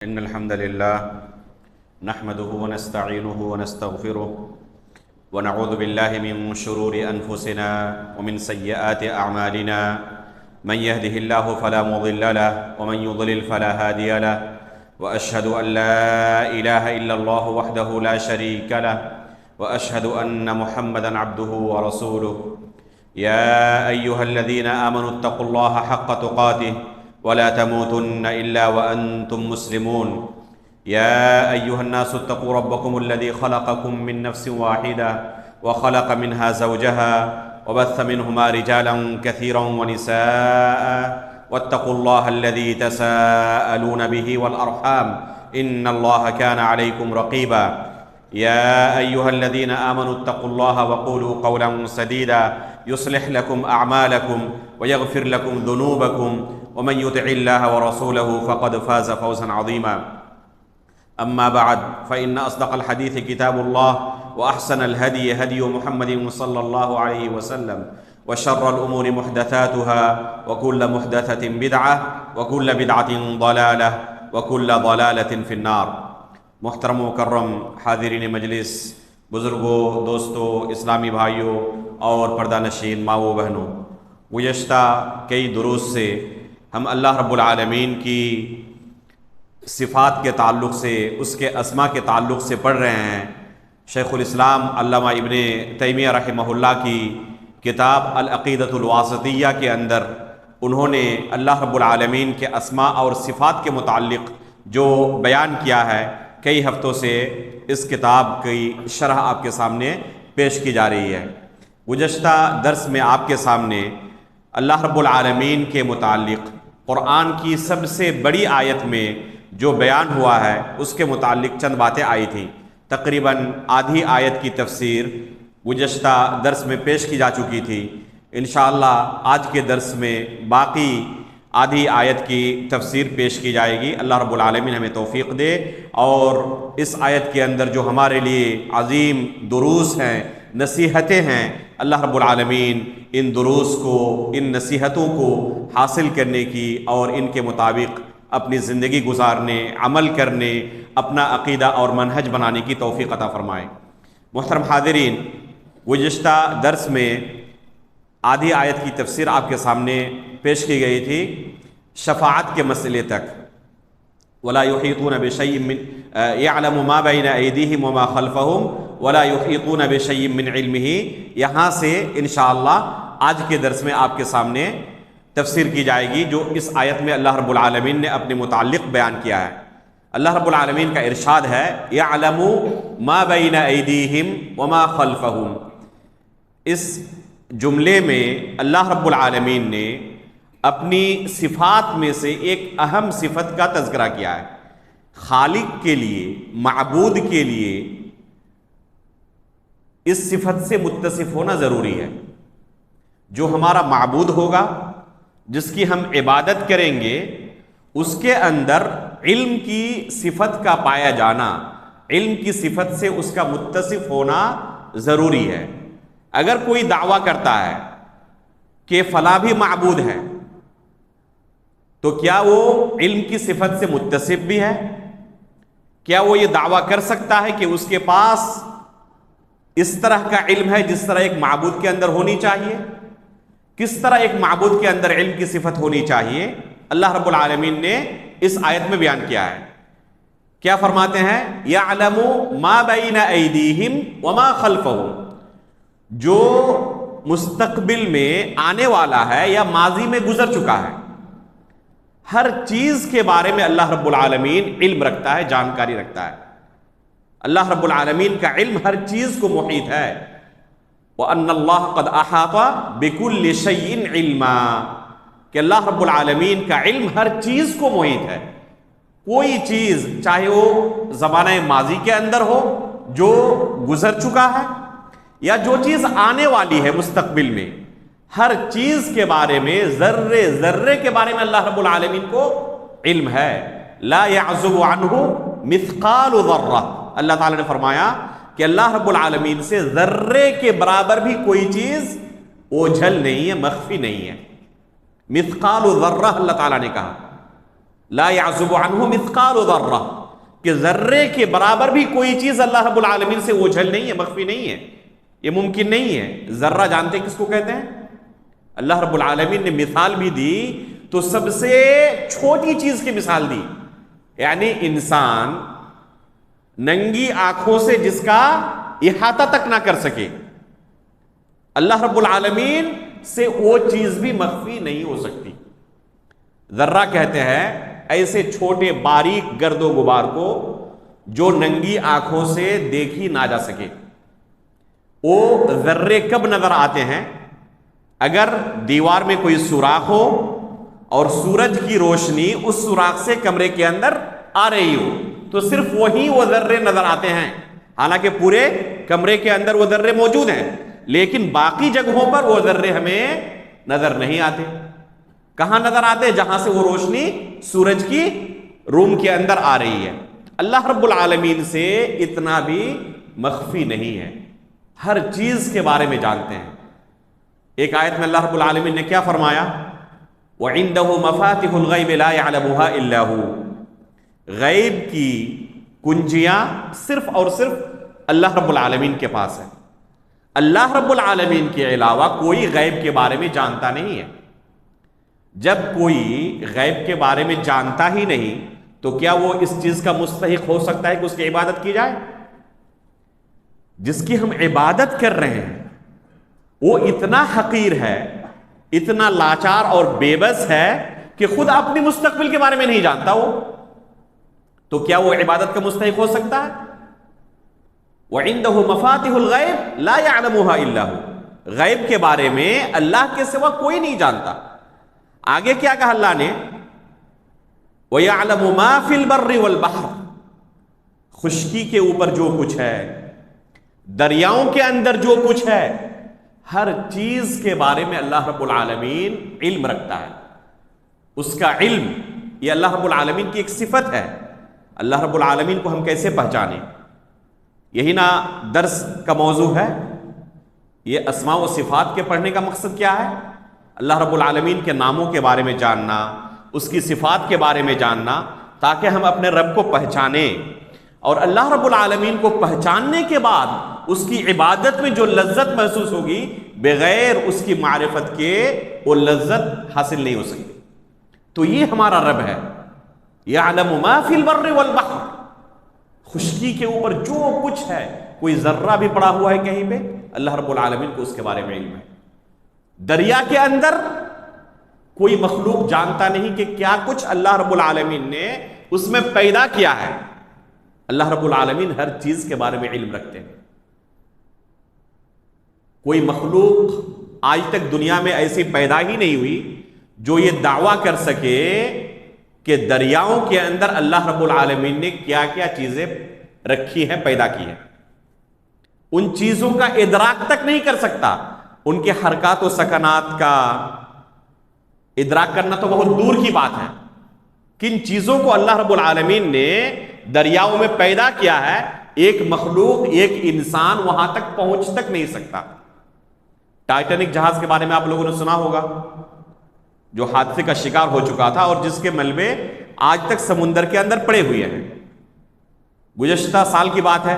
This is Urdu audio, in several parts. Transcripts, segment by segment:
إن الحمد لله نحمده ونستعينه ونستغفره ونعوذ بالله من شرور أنفسنا ومن سيئات أعمالنا من يهده الله فلا مضل له ومن يضلل فلا هادي له وأشهد أن لا إله إلا الله وحده لا شريك له وأشهد أن محمدا عبده ورسوله يا أيها الذين آمنوا اتقوا الله حق تقاته ولا تموتن إلا وأنتم مسلمون يا أيها الناس اتقوا ربكم الذي خلقكم من نفس واحدة وخلق منها زوجها وبث منهما رجالا كثيرا ونساء واتقوا الله الذي تساءلون به والأرحام إن الله كان عليكم رقيبا يا أيها الذين آمنوا اتقوا الله وقولوا قولا سديدا يصلح لكم أعمالكم ويغفر لكم ذنوبكم ومن يطع الله ورسوله فقد فاز فوزا عظيما أما بعد فإن أصدق الحديث كتاب الله وأحسن الهدي هدي محمد صلى الله عليه وسلم وشر الأمور محدثاتها وكل محدثة بدعة وكل بدعة ضلالة وكل ضلالة في النار۔ محترم و مکرم حاضرین مجلس، بزرگوں، دوستوں، اسلامی بھائیوں اور پردہ نشین ماؤں بہنوں، گزشتہ کئی دروس سے ہم اللہ رب العالمین کی صفات کے تعلق سے، اس کے اسماء کے تعلق سے پڑھ رہے ہیں۔ شیخ الاسلام علامہ ابن تیمیہ رحمہ اللہ کی کتاب العقیدۃ الواسطیہ کے اندر انہوں نے اللہ رب العالمین کے اسماء اور صفات کے متعلق جو بیان کیا ہے، کئی ہفتوں سے اس کتاب کی شرح آپ کے سامنے پیش کی جا رہی ہے۔ گزشتہ درس میں آپ کے سامنے اللہ رب العالمین کے متعلق قرآن کی سب سے بڑی آیت میں جو بیان ہوا ہے اس کے متعلق چند باتیں آئی تھیں۔ تقریباً آدھی آیت کی تفسیر گزشتہ درس میں پیش کی جا چکی تھی۔ انشاءاللہ آج کے درس میں باقی آدھی آیت کی تفسیر پیش کی جائے گی۔ اللہ رب العالمین ہمیں توفیق دے اور اس آیت کے اندر جو ہمارے لیے عظیم دروس ہیں، نصیحتیں ہیں، اللہ رب العالمین ان دروس کو، ان نصیحتوں کو حاصل کرنے کی اور ان کے مطابق اپنی زندگی گزارنے، عمل کرنے، اپنا عقیدہ اور منہج بنانے کی توفیق عطا فرمائے۔ محترم حاضرین، گزشتہ درس میں آدھی آیت کی تفسیر آپ کے سامنے پیش کی گئی تھی شفاعت کے مسئلے تک۔ وَلَا يُحِيطُونَ بِشَيْءٍ مِّن يَعْلَمُ مَا بَيْنَ أَيْدِيهِمْ وَمَا خَلْفَهُمْ وَلَا يُحِيطُونَ بِشَيْءٍ مِّنْ عِلْمِهِ۔ یہاں سے انشاءاللہ آج کے درس میں آپ کے سامنے تفسیر کی جائے گی جو اس آیت میں اللہ رب العالمین نے اپنے متعلق بیان کیا ہے۔ اللہ رب العالمین کا ارشاد ہے يَعْلَمُ مَا بَيْنَ أَيْدِيهِمْ وَمَا خَلْفَهُمْ۔ اس جملے میں اللہ رب العالمین نے اپنی صفات میں سے ایک اہم صفت کا تذکرہ کیا ہے۔ خالق کے لیے، معبود کے لیے اس صفت سے متصف ہونا ضروری ہے۔ جو ہمارا معبود ہوگا، جس کی ہم عبادت کریں گے، اس کے اندر علم کی صفت کا پایا جانا، علم کی صفت سے اس کا متصف ہونا ضروری ہے۔ اگر کوئی دعویٰ کرتا ہے کہ فلاں بھی معبود ہے، تو کیا وہ علم کی صفت سے متصف بھی ہے؟ کیا وہ یہ دعویٰ کر سکتا ہے کہ اس کے پاس اس طرح کا علم ہے جس طرح ایک معبود کے اندر ہونی چاہیے؟ کس طرح ایک معبود کے اندر علم کی صفت ہونی چاہیے؟ اللہ رب العالمین نے اس آیت میں بیان کیا ہے۔ کیا فرماتے ہیں؟ یعلم ما بین ایدیہم وما خلفہم۔ جو مستقبل میں آنے والا ہے یا ماضی میں گزر چکا ہے، ہر چیز کے بارے میں اللہ رب العالمین علم رکھتا ہے، جانکاری رکھتا ہے۔ اللہ رب العالمین کا علم ہر چیز کو محیط ہے۔ وَأَنَّ اللَّهَ قَدْ أَحَاطَ بِكُلِّ شَيْءٍ عِلْمًا، کہ اللہ رب العالمین کا علم ہر چیز کو محیط ہے۔ کوئی چیز، چاہے وہ زمانہ ماضی کے اندر ہو جو گزر چکا ہے، یا جو چیز آنے والی ہے مستقبل میں، ہر چیز کے بارے میں، ذرے ذرے کے بارے میں اللہ رب العالمین کو علم ہے۔ لا يعزب عنہ مثقال ذرہ، اللہ تعالیٰ نے فرمایا کہ اللہ رب العالمین سے ذرے کے برابر بھی کوئی چیز اوجھل نہیں ہے، مخفی نہیں ہے۔ مثقال ذرہ اللہ تعالیٰ نے کہا۔ لا یعزب عنہ مثقال ذرہ، کہ ذرے کے برابر بھی کوئی چیز اللہ رب العالمین سے اوجھل نہیں ہے، مخفی نہیں ہے، یہ ممکن نہیں ہے۔ ذرہ جانتے کس کو کہتے ہیں؟ اللہ رب العالمین نے مثال بھی دی تو سب سے چھوٹی چیز کی مثال دی، یعنی انسان ننگی آنکھوں سے جس کا احاطہ تک نہ کر سکے، اللہ رب العالمین سے وہ چیز بھی مخفی نہیں ہو سکتی۔ ذرہ کہتے ہیں ایسے چھوٹے باریک گرد و غبار کو جو ننگی آنکھوں سے دیکھی نہ جا سکے۔ وہ ذرے کب نظر آتے ہیں؟ اگر دیوار میں کوئی سوراخ ہو اور سورج کی روشنی اس سوراخ سے کمرے کے اندر آ رہی ہو تو صرف وہی وہ ذرے نظر آتے ہیں، حالانکہ پورے کمرے کے اندر وہ ذرے موجود ہیں، لیکن باقی جگہوں پر وہ ذرے ہمیں نظر نہیں آتے۔ کہاں نظر آتے؟ جہاں سے وہ روشنی سورج کی روم کے اندر آ رہی ہے۔ اللہ رب العالمین سے اتنا بھی مخفی نہیں ہے، ہر چیز کے بارے میں جانتے ہیں۔ ایک آیت میں اللہ رب العالمین نے کیا فرمایا؟ وَعِندَهُ مَفَاتِحُ الْغَيْبِ لَا يَعْلَمُهَا إِلَّا هُوَ، غیب کی کنجیاں صرف اور صرف اللہ رب العالمین کے پاس ہے۔ اللہ رب العالمین کے علاوہ کوئی غیب کے بارے میں جانتا نہیں ہے۔ جب کوئی غیب کے بارے میں جانتا ہی نہیں تو کیا وہ اس چیز کا مستحق ہو سکتا ہے کہ اس کی عبادت کی جائے؟ جس کی ہم عبادت کر رہے ہیں وہ اتنا حقیر ہے، اتنا لاچار اور بے بس ہے کہ خود اپنی مستقبل کے بارے میں نہیں جانتا وہ، تو کیا وہ عبادت کا مستحق ہو سکتا ہے؟ وَعِندَهُ مَفَاتِحُ الْغَيْبِ لَا يَعْلَمُهَا إِلَّا هُوَ، غیب کے بارے میں اللہ کے سوا کوئی نہیں جانتا۔ آگے کیا کہا اللہ نے؟ وَيَعْلَمُ مَا فِي الْبَرِّ وَالْبَحْرِ، خشکی کے اوپر جو کچھ ہے، دریاؤں کے اندر جو کچھ ہے، ہر چیز کے بارے میں اللہ رب العالمین علم رکھتا ہے۔ اس کا علم یہ اللہ رب العالمین کی ایک صفت ہے۔ اللہ رب العالمین کو ہم کیسے پہچانیں؟ یہی نا درس کا موضوع ہے۔ یہ اسماء و صفات کے پڑھنے کا مقصد کیا ہے؟ اللہ رب العالمین کے ناموں کے بارے میں جاننا، اس کی صفات کے بارے میں جاننا، تاکہ ہم اپنے رب کو پہچانیں، اور اللہ رب العالمین کو پہچاننے کے بعد اس کی عبادت میں جو لذت محسوس ہوگی بغیر اس کی معرفت کے وہ لذت حاصل نہیں ہو سکتی۔ تو یہ ہمارا رب ہے، یعلم ما فی البر والبحر، خشکی کے اوپر جو کچھ ہے، کوئی ذرہ بھی پڑا ہوا ہے کہیں پہ، اللہ رب العالمین کو اس کے بارے میں علم ہے۔ دریا کے اندر کوئی مخلوق جانتا نہیں کہ کیا کچھ اللہ رب العالمین نے اس میں پیدا کیا ہے۔ اللہ رب العالمین ہر چیز کے بارے میں علم رکھتے ہیں۔ کوئی مخلوق آج تک دنیا میں ایسی پیدا ہی نہیں ہوئی جو یہ دعویٰ کر سکے کہ دریاؤں کے اندر اللہ رب العالمین نے کیا کیا چیزیں رکھی ہیں، پیدا کی ہیں۔ ان چیزوں کا ادراک تک نہیں کر سکتا، ان کے حرکات و سکنات کا ادراک کرنا تو بہت دور کی بات ہے۔ کن چیزوں کو اللہ رب العالمین نے دریاؤں میں پیدا کیا ہے، ایک مخلوق، ایک انسان وہاں تک پہنچ تک نہیں سکتا۔ ٹائٹینک جہاز کے بارے میں آپ لوگوں نے سنا ہوگا، جو حادثے کا شکار ہو چکا تھا اور جس کے ملبے آج تک سمندر کے اندر پڑے ہوئے ہیں۔ گزشتہ سال کی بات ہے،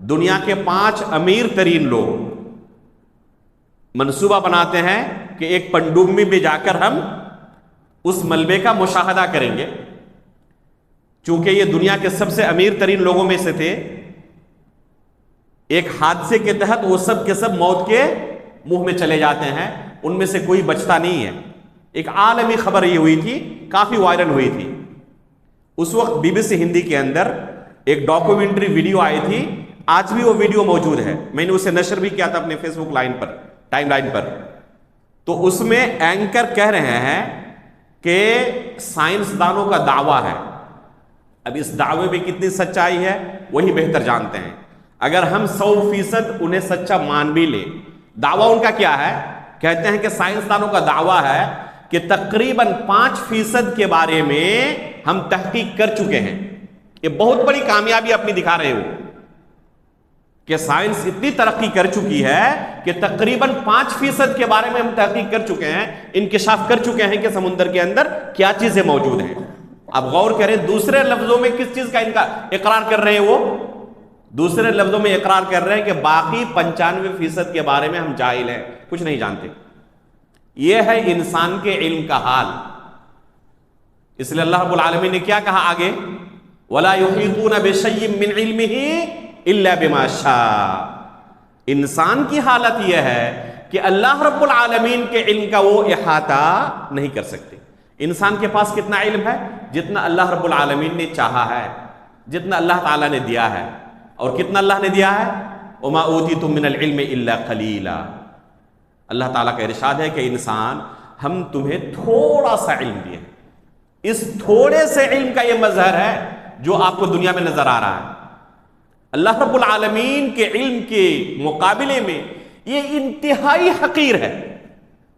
دنیا کے 5 امیر ترین لوگ منصوبہ بناتے ہیں کہ ایک پنڈوبی میں جا کر ہم اس ملبے کا مشاہدہ کریں گے۔ چونکہ یہ دنیا کے سب سے امیر ترین لوگوں میں سے تھے، ایک حادثے کے تحت وہ سب کے سب موت کے منہ میں چلے جاتے ہیں، ان میں سے کوئی بچتا نہیں ہے۔ ایک عالمی خبر یہ ہوئی تھی، کافی وائرل ہوئی تھی۔ اس وقت BBC ہندی کے اندر ایک ڈاکومنٹری ویڈیو آئی تھی، آج بھی وہ ویڈیو موجود ہے، میں نے اسے نشر بھی کیا تھا اپنے فیس بک لائن پر، ٹائم لائن پر۔ تو اس میں اینکر کہہ رہے ہیں کہ سائنسدانوں کا دعویٰ ہے، اب اس دعوے میں کتنی سچائی ہے وہی بہتر جانتے ہیں۔ اگر ہم 100% انہیں سچا مان بھی لیں، دعویٰ ان کا کیا ہے؟ کہتے ہیں کہ سائنسدانوں کا دعویٰ ہے کہ تقریباً 5% کے بارے میں ہم تحقیق کر چکے ہیں۔ یہ بہت بڑی کامیابی اپنی دکھا رہے ہو کہ سائنس اتنی ترقی کر چکی ہے کہ تقریباً 5% کے بارے میں ہم تحقیق کر چکے ہیں، انکشاف کر چکے ہیں کہ سمندر کے اندر کیا چیزیں موجود ہیں۔ اب غور کریں دوسرے لفظوں میں کس چیز کا ان کا اقرار کر رہے ہیں، وہ دوسرے لفظوں میں اقرار کر رہے ہیں کہ باقی 95% کے بارے میں ہم جاہل ہیں، کچھ نہیں جانتے. یہ ہے انسان کے علم کا حال. اس لیے اللہ رب العالمین نے کیا کہا آگے؟ وَلَا يُحِيطُونَ بِشَيْءٍ مِّنْ عِلْمِهِ إِلَّا بِمَا شَاءَ. انسان کی حالت یہ ہے کہ اللہ رب العالمین کے علم کا وہ احاطہ نہیں کر سکتے. انسان کے پاس کتنا علم ہے؟ جتنا اللہ رب العالمین نے چاہا ہے، جتنا اللہ تعالیٰ نے دیا ہے. اور کتنا اللہ نے دیا ہے؟ وَمَا أُوتِيتُم مِّنَ الْعِلْمِ إِلَّا قَلِيلًا. اللہ تعالیٰ کا ارشاد ہے کہ انسان ہم تمہیں تھوڑا سا علم دیے. اس تھوڑے سے علم کا یہ مظہر ہے جو آپ کو دنیا میں نظر آ رہا ہے. اللہ رب العالمین کے علم کے مقابلے میں یہ انتہائی حقیر ہے،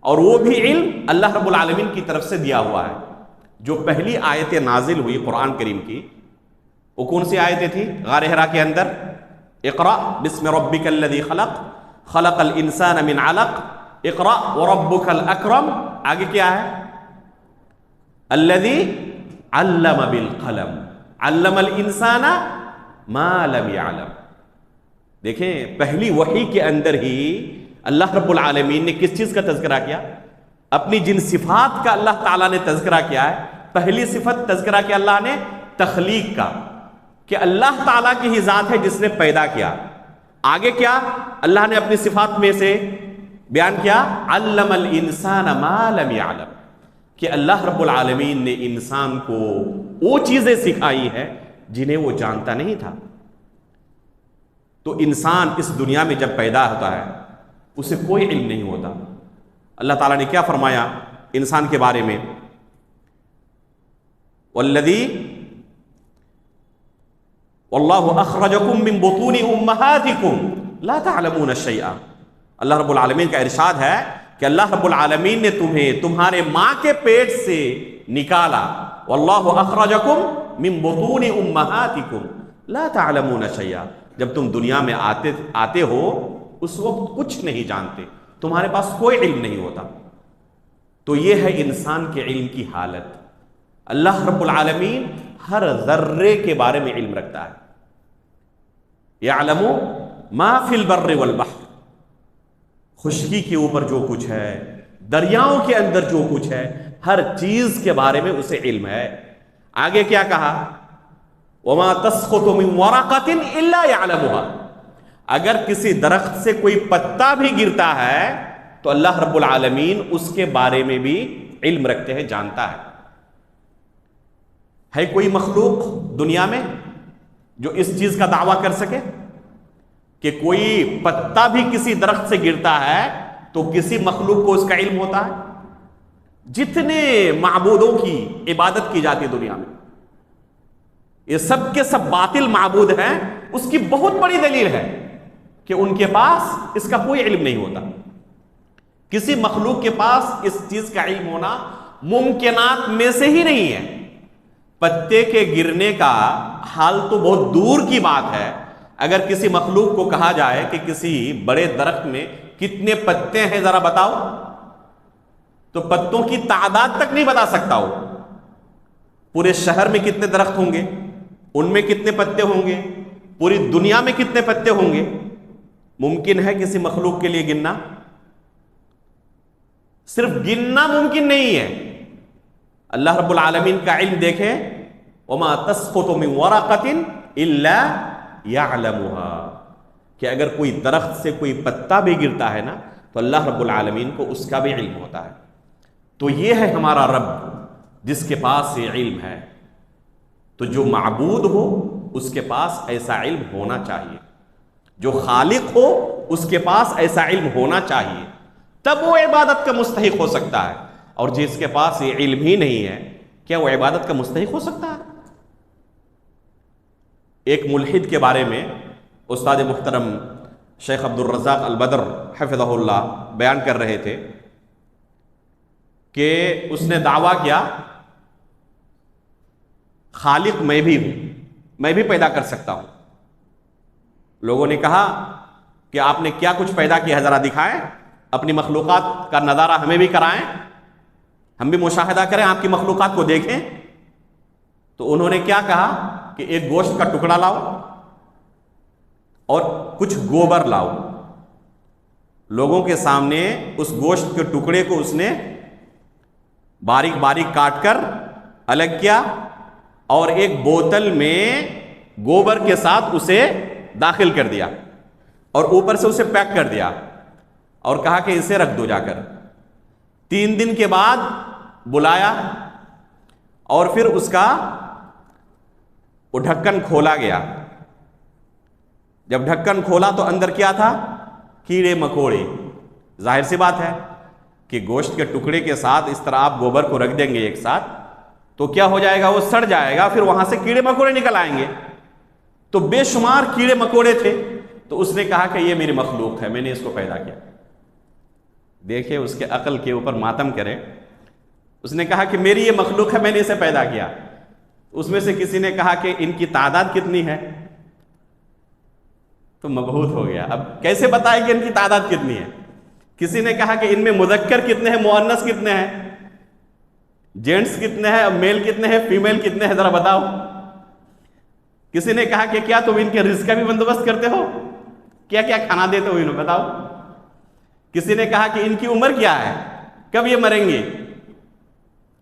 اور وہ بھی علم اللہ رب العالمین کی طرف سے دیا ہوا ہے. جو پہلی آیت نازل ہوئی قرآن کریم کی وہ کون سی آیتیں تھی؟ غار حرا کے اندر اقرأ بسم ربک الذی خلق خلق الانسان من علق اقرأ وربک الاکرم. آگے کیا ہے؟ الذی علم بالقلم علم الانسان ما لم يعلم. دیکھیں پہلی وحی کے اندر ہی اللہ رب العالمین نے کس چیز کا تذکرہ کیا؟ اپنی جن صفات کا اللہ تعالیٰ نے تذکرہ کیا ہے. پہلی صفت تذکرہ کیا اللہ نے؟ تخلیق کا، کہ اللہ تعالیٰ کی ہی ذات ہے جس نے پیدا کیا. آگے کیا اللہ نے اپنی صفات میں سے بیان کیا؟ علم الانسان ما لم يعلم، کہ اللہ رب العالمین نے انسان کو وہ چیزیں سکھائی ہیں جنہیں وہ جانتا نہیں تھا. تو انسان اس دنیا میں جب پیدا ہوتا ہے اسے کوئی علم نہیں ہوتا. اللہ تعالیٰ نے کیا فرمایا انسان کے بارے میں؟ والذی واللہ اخرجکم من بطون امہاتکم لا تعلمون شیئا. اللہ رب العالمین کا ارشاد ہے کہ اللہ رب العالمین نے تمہیں تمہارے ماں کے پیٹ سے نکالا. واللہ اخرجکم من بطون امہاتکم لا تعلمون شیئا. جب تم دنیا میں آتے ہو اس وقت کچھ نہیں جانتے، تمہارے پاس کوئی علم نہیں ہوتا. تو یہ ہے انسان کے علم کی حالت. اللہ رب العالمین ہر ذرے کے بارے میں علم رکھتا ہے. یعلم ما فی البر والبحر، خشکی کے اوپر جو کچھ ہے، دریاؤں کے اندر جو کچھ ہے، ہر چیز کے بارے میں اسے علم ہے. آگے کیا کہا؟ وما تسقط من ورقة الا يعلمها. اگر کسی درخت سے کوئی پتا بھی گرتا ہے تو اللہ رب العالمین اس کے بارے میں بھی علم رکھتے ہیں، جانتا ہے. ہے کوئی مخلوق دنیا میں جو اس چیز کا دعویٰ کر سکے کہ کوئی پتا بھی کسی درخت سے گرتا ہے تو کسی مخلوق کو اس کا علم ہوتا ہے؟ جتنے معبودوں کی عبادت کی جاتی ہے دنیا میں، یہ سب کے سب باطل معبود ہیں. اس کی بہت بڑی دلیل ہے کہ ان کے پاس اس کا کوئی علم نہیں ہوتا. کسی مخلوق کے پاس اس چیز کا علم ہونا ممکنات میں سے ہی نہیں ہے. پتے کے گرنے کا حال تو بہت دور کی بات ہے. اگر کسی مخلوق کو کہا جائے کہ کسی بڑے درخت میں کتنے پتے ہیں ذرا بتاؤ، تو پتوں کی تعداد تک نہیں بتا سکتا. ہو پورے شہر میں کتنے درخت ہوں گے، ان میں کتنے پتے ہوں گے، پوری دنیا میں کتنے پتے ہوں گے، ممکن ہے کسی مخلوق کے لیے گننا؟ صرف گننا ممکن نہیں ہے. اللہ رب العالمین کا علم دیکھیں، وما تسقط من ورقة الا يعلمها، کہ اگر کوئی درخت سے کوئی پتا بھی گرتا ہے نا تو اللہ رب العالمین کو اس کا بھی علم ہوتا ہے. تو یہ ہے ہمارا رب جس کے پاس یہ علم ہے. تو جو معبود ہو اس کے پاس ایسا علم ہونا چاہیے، جو خالق ہو اس کے پاس ایسا علم ہونا چاہیے، تب وہ عبادت کا مستحق ہو سکتا ہے. اور جس کے پاس یہ علم ہی نہیں ہے کیا وہ عبادت کا مستحق ہو سکتا ہے؟ ایک ملحد کے بارے میں استاد محترم شیخ عبد الرزاق البدر حفظہ اللہ بیان کر رہے تھے کہ اس نے دعویٰ کیا خالق میں بھی ہوں، میں بھی پیدا کر سکتا ہوں. لوگوں نے کہا کہ آپ نے کیا کچھ پیدا کیا ہے، ذرا دکھائیں، اپنی مخلوقات کا نظارہ ہمیں بھی کرائیں، ہم بھی مشاہدہ کریں، آپ کی مخلوقات کو دیکھیں. تو انہوں نے کیا کہا کہ ایک گوشت کا ٹکڑا لاؤ اور کچھ گوبر لاؤ. لوگوں کے سامنے اس گوشت کے ٹکڑے کو اس نے باریک باریک کاٹ کر الگ کیا اور ایک بوتل میں گوبر کے ساتھ اسے داخل کر دیا اور اوپر سے اسے پیک کر دیا اور کہا کہ اسے رکھ دو جا کر. 3 دن کے بعد بلایا اور پھر اس کا وہ ڈھکن کھولا گیا. جب ڈھکن کھولا تو اندر کیا تھا؟ کیڑے مکوڑے. ظاہر سی بات ہے کہ گوشت کے ٹکڑے کے ساتھ اس طرح آپ گوبر کو رکھ دیں گے ایک ساتھ تو کیا ہو جائے گا؟ وہ سڑ جائے گا، پھر وہاں سے کیڑے مکوڑے نکل آئیں گے. تو بے شمار کیڑے مکوڑے تھے. تو اس نے کہا کہ یہ میری مخلوق ہے، میں نے اس کو پیدا کیا. دیکھیں اس کے عقل کے اوپر ماتم کرے. اس نے کہا کہ میری یہ مخلوق ہے، میں نے اسے پیدا کیا. اس میں سے کسی نے کہا کہ ان کی تعداد کتنی ہے؟ تو مبہوت ہو گیا. اب کیسے بتائے کہ ان کی تعداد کتنی ہے؟ کسی نے کہا کہ ان میں مذکر کتنے ہیں، مؤنث کتنے ہیں، جینٹس کتنے ہیں، میل کتنے ہیں، فیمیل کتنے ہیں، ذرا بتاؤ. کسی نے کہا کہ کیا تم ان کے رزق کا بھی بندوبست کرتے ہو، کیا کیا کھانا دیتے ہو انہیں بتاؤ. کسی نے کہا کہ ان کی عمر کیا ہے، کب یہ مریں گے.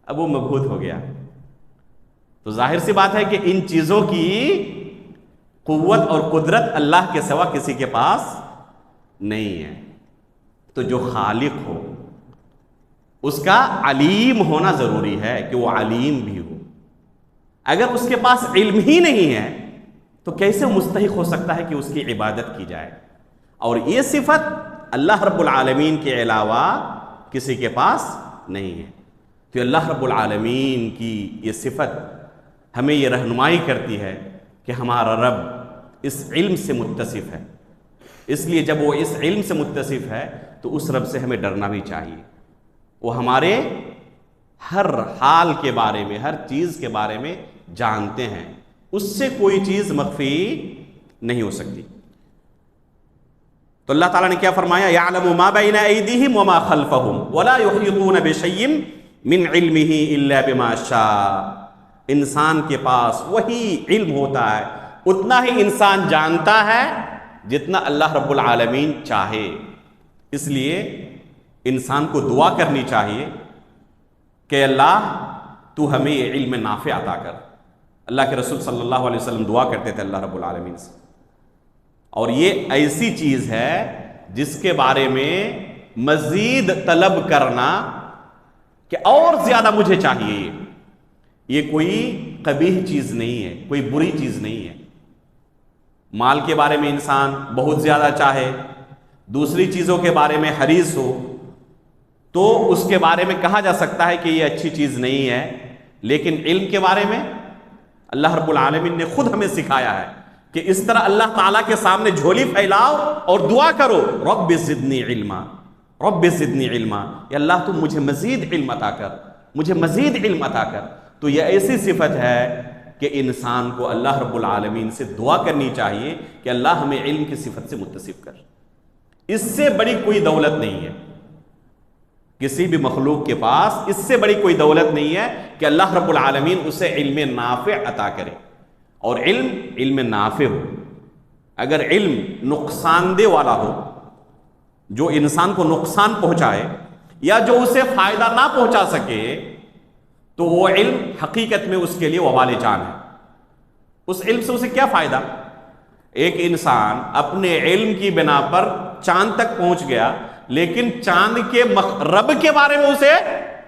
اب وہ مبہوت ہو گیا. تو ظاہر سی بات ہے کہ ان چیزوں کی قوت اور قدرت اللہ کے سوا کسی کے پاس نہیں ہے. تو جو خالق ہو اس کا علیم ہونا ضروری ہے کہ وہ علیم بھی ہو. اگر اس کے پاس علم ہی نہیں ہے تو کیسے مستحق ہو سکتا ہے کہ اس کی عبادت کی جائے؟ اور یہ صفت اللہ رب العالمین کے علاوہ کسی کے پاس نہیں ہے. تو اللہ رب العالمین کی یہ صفت ہمیں یہ رہنمائی کرتی ہے کہ ہمارا رب اس علم سے متصف ہے. اس لیے جب وہ اس علم سے متصف ہے تو اس رب سے ہمیں ڈرنا بھی چاہیے. وہ ہمارے ہر حال کے بارے میں، ہر چیز کے بارے میں جانتے ہیں. اس سے کوئی چیز مخفی نہیں ہو سکتی. تو اللہ تعالیٰ نے کیا فرمایا؟ یعلم ما بین ایدیہم وما خلفہم ولا یحیطون بشیء من علمہ الا بما شاء. انسان کے پاس وہی علم ہوتا ہے، اتنا ہی انسان جانتا ہے جتنا اللہ رب العالمین چاہے. اس لیے انسان کو دعا کرنی چاہیے کہ اللہ تو ہمیں یہ علم نافع عطا کر. اللہ کے رسول صلی اللہ علیہ وسلم دعا کرتے تھے اللہ رب العالمین سے. اور یہ ایسی چیز ہے جس کے بارے میں مزید طلب کرنا کہ اور زیادہ مجھے چاہیے، یہ کوئی قبیح چیز نہیں ہے، کوئی بری چیز نہیں ہے. مال کے بارے میں انسان بہت زیادہ چاہے، دوسری چیزوں کے بارے میں حریص ہو تو اس کے بارے میں کہا جا سکتا ہے کہ یہ اچھی چیز نہیں ہے. لیکن علم کے بارے میں اللہ رب العالمین نے خود ہمیں سکھایا ہے کہ اس طرح اللہ تعالیٰ کے سامنے جھولی پھیلاؤ اور دعا کرو، رب زدنی علما، رب زدنی علما. یا اللہ تم مجھے مزید علم عطا کر، مجھے مزید علم عطا کر. تو یہ ایسی صفت ہے کہ انسان کو اللہ رب العالمین سے دعا کرنی چاہیے کہ اللہ ہمیں علم کی صفت سے متصف کر. اس سے بڑی کوئی دولت نہیں ہے کسی بھی مخلوق کے پاس، اس سے بڑی کوئی دولت نہیں ہے کہ اللہ رب العالمین اسے علم نافع عطا کرے. اور علم نافع ہو. اگر علم نقصان دہ والا ہو جو انسان کو نقصان پہنچائے یا جو اسے فائدہ نہ پہنچا سکے تو وہ علم حقیقت میں اس کے لیے وبال جان ہے. اس علم سے اسے کیا فائدہ؟ ایک انسان اپنے علم کی بنا پر چاند تک پہنچ گیا لیکن چاند کے رب کے بارے میں اسے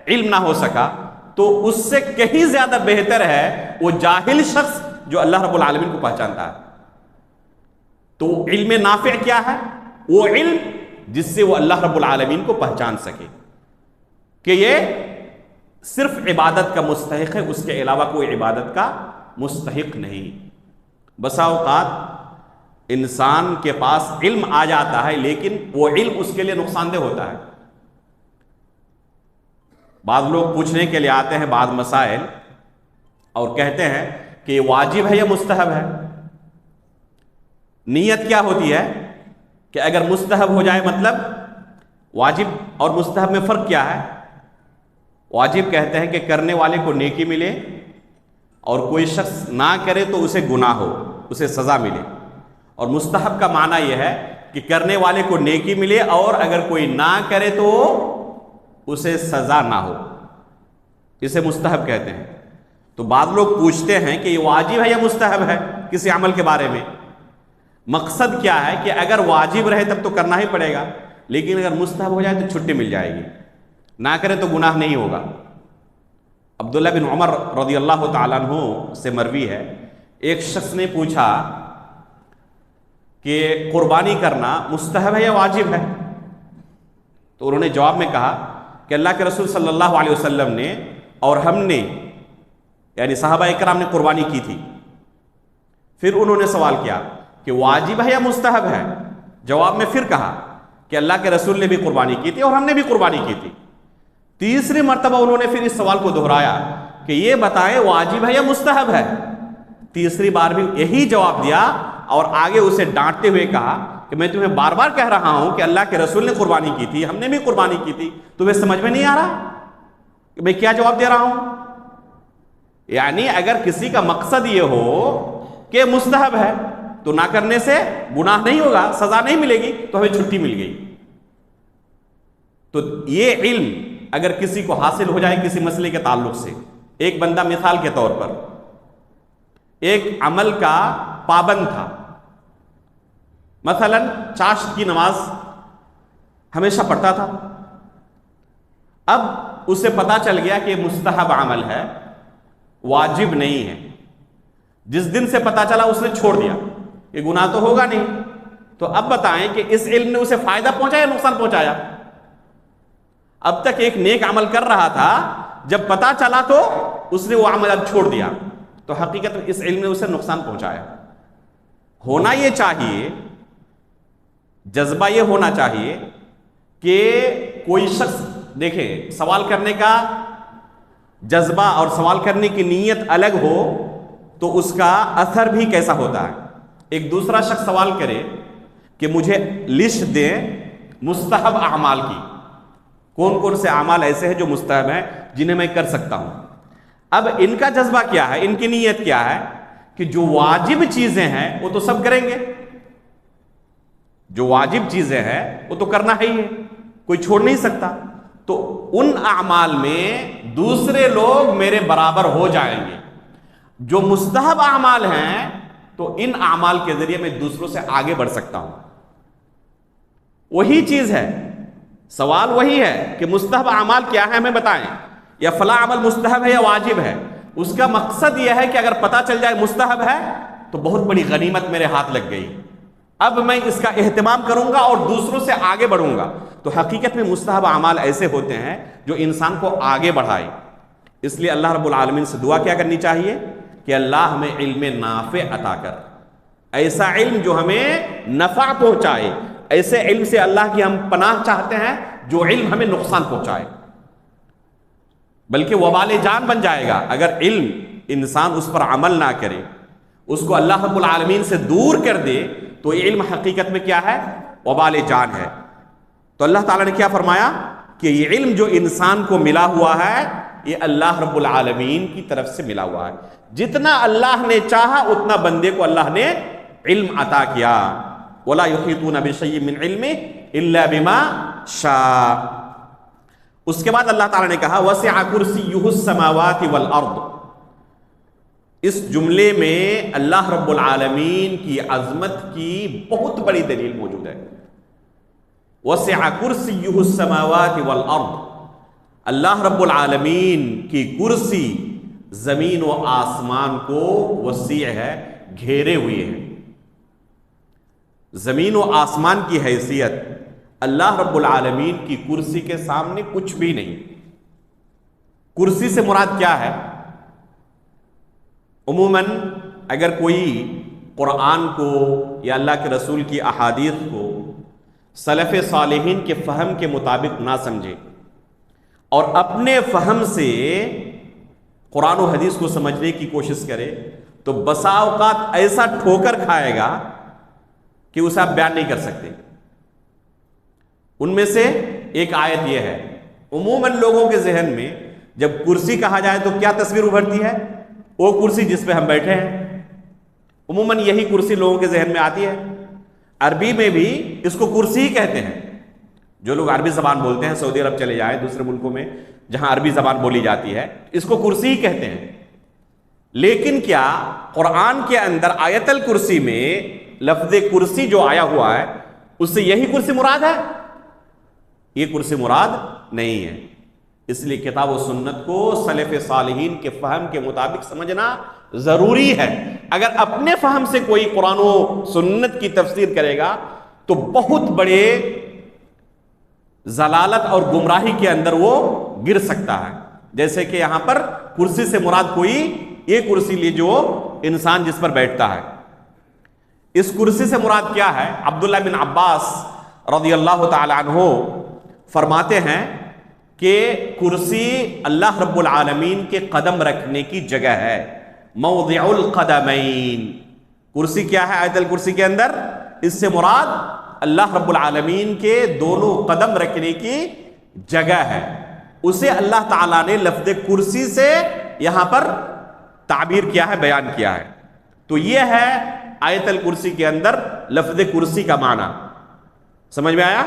علم نہ ہو سکا تو اس سے کہیں زیادہ بہتر ہے وہ جاہل شخص جو اللہ رب العالمین کو پہچانتا ہے. تو علم نافع کیا ہے؟ وہ علم جس سے وہ اللہ رب العالمین کو پہچان سکے کہ یہ صرف عبادت کا مستحق ہے، اس کے علاوہ کوئی عبادت کا مستحق نہیں. بسا اوقات انسان کے پاس علم آ جاتا ہے لیکن وہ علم اس کے لیے نقصان دہ ہوتا ہے. بعض لوگ پوچھنے کے لیے آتے ہیں بعض مسائل اور کہتے ہیں کہ یہ واجب ہے یا مستحب ہے. نیت کیا ہوتی ہے کہ اگر مستحب ہو جائے مطلب واجب اور مستحب میں فرق کیا ہے؟ واجب کہتے ہیں کہ کرنے والے کو نیکی ملے اور کوئی شخص نہ کرے تو اسے گناہ ہو، اسے سزا ملے. اور مستحب کا معنی یہ ہے کہ کرنے والے کو نیکی ملے، اور اگر کوئی نہ کرے تو اسے سزا نہ ہو، اسے مستحب کہتے ہیں. تو بعض لوگ پوچھتے ہیں کہ یہ واجب ہے یا مستحب ہے کسی عمل کے بارے میں. مقصد کیا ہے کہ اگر واجب رہے تب تو کرنا ہی پڑے گا، لیکن اگر مستحب ہو جائے تو چھٹی مل جائے گی، نہ کرے تو گناہ نہیں ہوگا. عبداللہ بن عمر رضی اللہ تعالیٰ عنہ سے مروی ہے، ایک شخص نے پوچھا کہ قربانی کرنا مستحب ہے یا واجب ہے؟ تو انہوں نے جواب میں کہا کہ اللہ کے رسول صلی اللہ علیہ وسلم نے اور ہم نے، یعنی صحابہ اکرام نے قربانی کی تھی. پھر انہوں نے سوال کیا کہ واجب ہے یا مستحب ہے؟ جواب میں پھر کہا کہ اللہ کے رسول نے بھی قربانی کی تھی اور ہم نے بھی قربانی کی تھی. تیسری مرتبہ انہوں نے پھر اس سوال کو دہرایا کہ یہ بتائیں واجب ہے یا مستحب ہے. تیسری بار بھی یہی جواب دیا اور آگے اسے ڈانٹتے ہوئے کہا کہ میں تمہیں بار بار کہہ رہا ہوں کہ اللہ کے رسول نے قربانی کی تھی، ہم نے بھی قربانی کی تھی، تمہیں سمجھ میں نہیں آ رہا کہ میں کیا جواب دے رہا ہوں؟ یعنی اگر کسی کا مقصد یہ ہو کہ مستحب ہے تو نہ کرنے سے گناہ نہیں ہوگا، سزا نہیں ملے گی، تو ہمیں چھٹی مل گئی. تو یہ علم اگر کسی کو حاصل ہو جائے کسی مسئلے کے تعلق سے، ایک بندہ مثال کے طور پر ایک عمل کا پابند تھا، مثلا چاشت کی نماز ہمیشہ پڑھتا تھا، اب اسے پتا چل گیا کہ مستحب عمل ہے، واجب نہیں ہے. جس دن سے پتا چلا اس نے چھوڑ دیا، کہ گناہ تو ہوگا نہیں. تو اب بتائیں کہ اس علم نے اسے فائدہ پہنچایا یا نقصان پہنچایا؟ اب تک ایک نیک عمل کر رہا تھا، جب پتا چلا تو اس نے وہ عمل اب چھوڑ دیا، تو حقیقت میں اس علم نے اسے نقصان پہنچایا. ہونا یہ چاہیے، جذبہ یہ ہونا چاہیے کہ کوئی شخص دیکھیں سوال کرنے کا جذبہ اور سوال کرنے کی نیت الگ ہو تو اس کا اثر بھی کیسا ہوتا ہے. ایک دوسرا شخص سوال کرے کہ مجھے لسٹ دیں مستحب اعمال کی، کون کون سے اعمال ایسے ہیں جو مستحب ہیں جنہیں میں کر سکتا ہوں. اب ان کا جذبہ کیا ہے، ان کی نیت کیا ہے کہ جو واجب چیزیں ہیں وہ تو سب کریں گے، جو واجب چیزیں ہیں وہ تو کرنا ہی ہے، کوئی چھوڑ نہیں سکتا. تو ان اعمال میں دوسرے لوگ میرے برابر ہو جائیں گے. جو مستحب اعمال ہیں تو ان اعمال کے ذریعے میں دوسروں سے آگے بڑھ سکتا ہوں. وہی چیز ہے، سوال وہی ہے کہ مستحب اعمال کیا ہے ہمیں بتائیں، یا فلاں عمل مستحب ہے یا واجب ہے. اس کا مقصد یہ ہے کہ اگر پتہ چل جائے مستحب ہے تو بہت بڑی غنیمت میرے ہاتھ لگ گئی، اب میں اس کا اہتمام کروں گا اور دوسروں سے آگے بڑھوں گا. تو حقیقت میں مستحب اعمال ایسے ہوتے ہیں جو انسان کو آگے بڑھائے. اس لیے اللہ رب العالمین سے دعا کیا کرنی چاہیے کہ اللہ ہمیں علم نافع عطا کر، ایسا علم جو ہمیں نفع پہنچائے. ایسے علم سے اللہ کی ہم پناہ چاہتے ہیں جو علم ہمیں نقصان پہنچائے، بلکہ وبال جان بن جائے گا. اگر علم انسان اس پر عمل نہ کرے، اس کو اللہ رب العالمین سے دور کر دے، تو یہ علم حقیقت میں کیا ہے؟ وبال جان ہے. تو اللہ تعالیٰ نے کیا فرمایا کہ یہ علم جو انسان کو ملا ہوا ہے یہ اللہ رب العالمین کی طرف سے ملا ہوا ہے. جتنا اللہ نے چاہا اتنا بندے کو اللہ نے علم عطا کیا. وَلَا يُحِيطُونَ بِشَيْءٍ مِّنْ عِلْمِهِ إِلَّا بِمَا شَاءَ. اس کے بعد اللہ تعالیٰ نے کہا وَسِعَ كُرْسِيُّهُ السَّمَاوَاتِ وَالْأَرْضِ. اس جملے میں اللہ رب العالمین کی عظمت کی بہت بڑی دلیل موجود ہے. وَسِعَ كُرْسِيُّهُ السَّمَاوَاتِ وَالْأَرْضِ. اللہ رب العالمین کی کرسی زمین و آسمان کو وسیع ہے، گھیرے ہوئے ہیں. زمین و آسمان کی حیثیت اللہ رب العالمین کی کرسی کے سامنے کچھ بھی نہیں. کرسی سے مراد کیا ہے؟ عموماً اگر کوئی قرآن کو یا اللہ کے رسول کی احادیث کو سلف صالحین کے فہم کے مطابق نہ سمجھے اور اپنے فہم سے قرآن و حدیث کو سمجھنے کی کوشش کرے تو بسا اوقات ایسا ٹھوکر کھائے گا کہ اسے آپ بیان نہیں کر سکتے. ان میں سے ایک آیت یہ ہے، عموماً لوگوں کے ذہن میں جب کرسی کہا جائے تو کیا تصویر ابھرتی ہے؟ وہ کرسی جس پہ ہم بیٹھے ہیں، عموماً یہی کرسی لوگوں کے ذہن میں آتی ہے۔ عربی میں بھی اس کو کرسی ہی کہتے ہیں۔ جو لوگ عربی زبان بولتے ہیں، سعودی عرب چلے جائیں، دوسرے ملکوں میں جہاں عربی زبان بولی جاتی ہے، اس کو کرسی ہی کہتے ہیں۔ لیکن کیا قرآن کے اندر آیت الکرسی میں لفظ کرسی جو آیا ہوا ہے اس سے یہی کرسی مراد ہے؟ یہ کرسی مراد نہیں ہے۔ اس لیے کتاب و سنت کو سلف صالحین کے فہم کے مطابق سمجھنا ضروری ہے۔ اگر اپنے فہم سے کوئی قرآن و سنت کی تفسیر کرے گا تو بہت بڑے ضلالت اور گمراہی کے اندر وہ گر سکتا ہے۔ جیسے کہ یہاں پر کرسی سے مراد کوئی یہ کرسی لی جو انسان جس پر بیٹھتا ہے، اس کرسی سے مراد کیا ہے؟ عبداللہ بن عباس رضی اللہ تعالی عنہ فرماتے ہیں کہ کرسی اللہ رب العالمین کے قدم رکھنے کی جگہ ہے، موضع القدمین۔ کرسی کیا ہے آیت الکرسی کے اندر؟ اس سے مراد اللہ رب العالمین کے دونوں قدم رکھنے کی جگہ ہے۔ اسے اللہ تعالیٰ نے لفظ کرسی سے یہاں پر تعبیر کیا ہے، بیان کیا ہے۔ تو یہ ہے آیت الکرسی کے اندر لفظ کرسی کا معنی۔ سمجھ میں آیا؟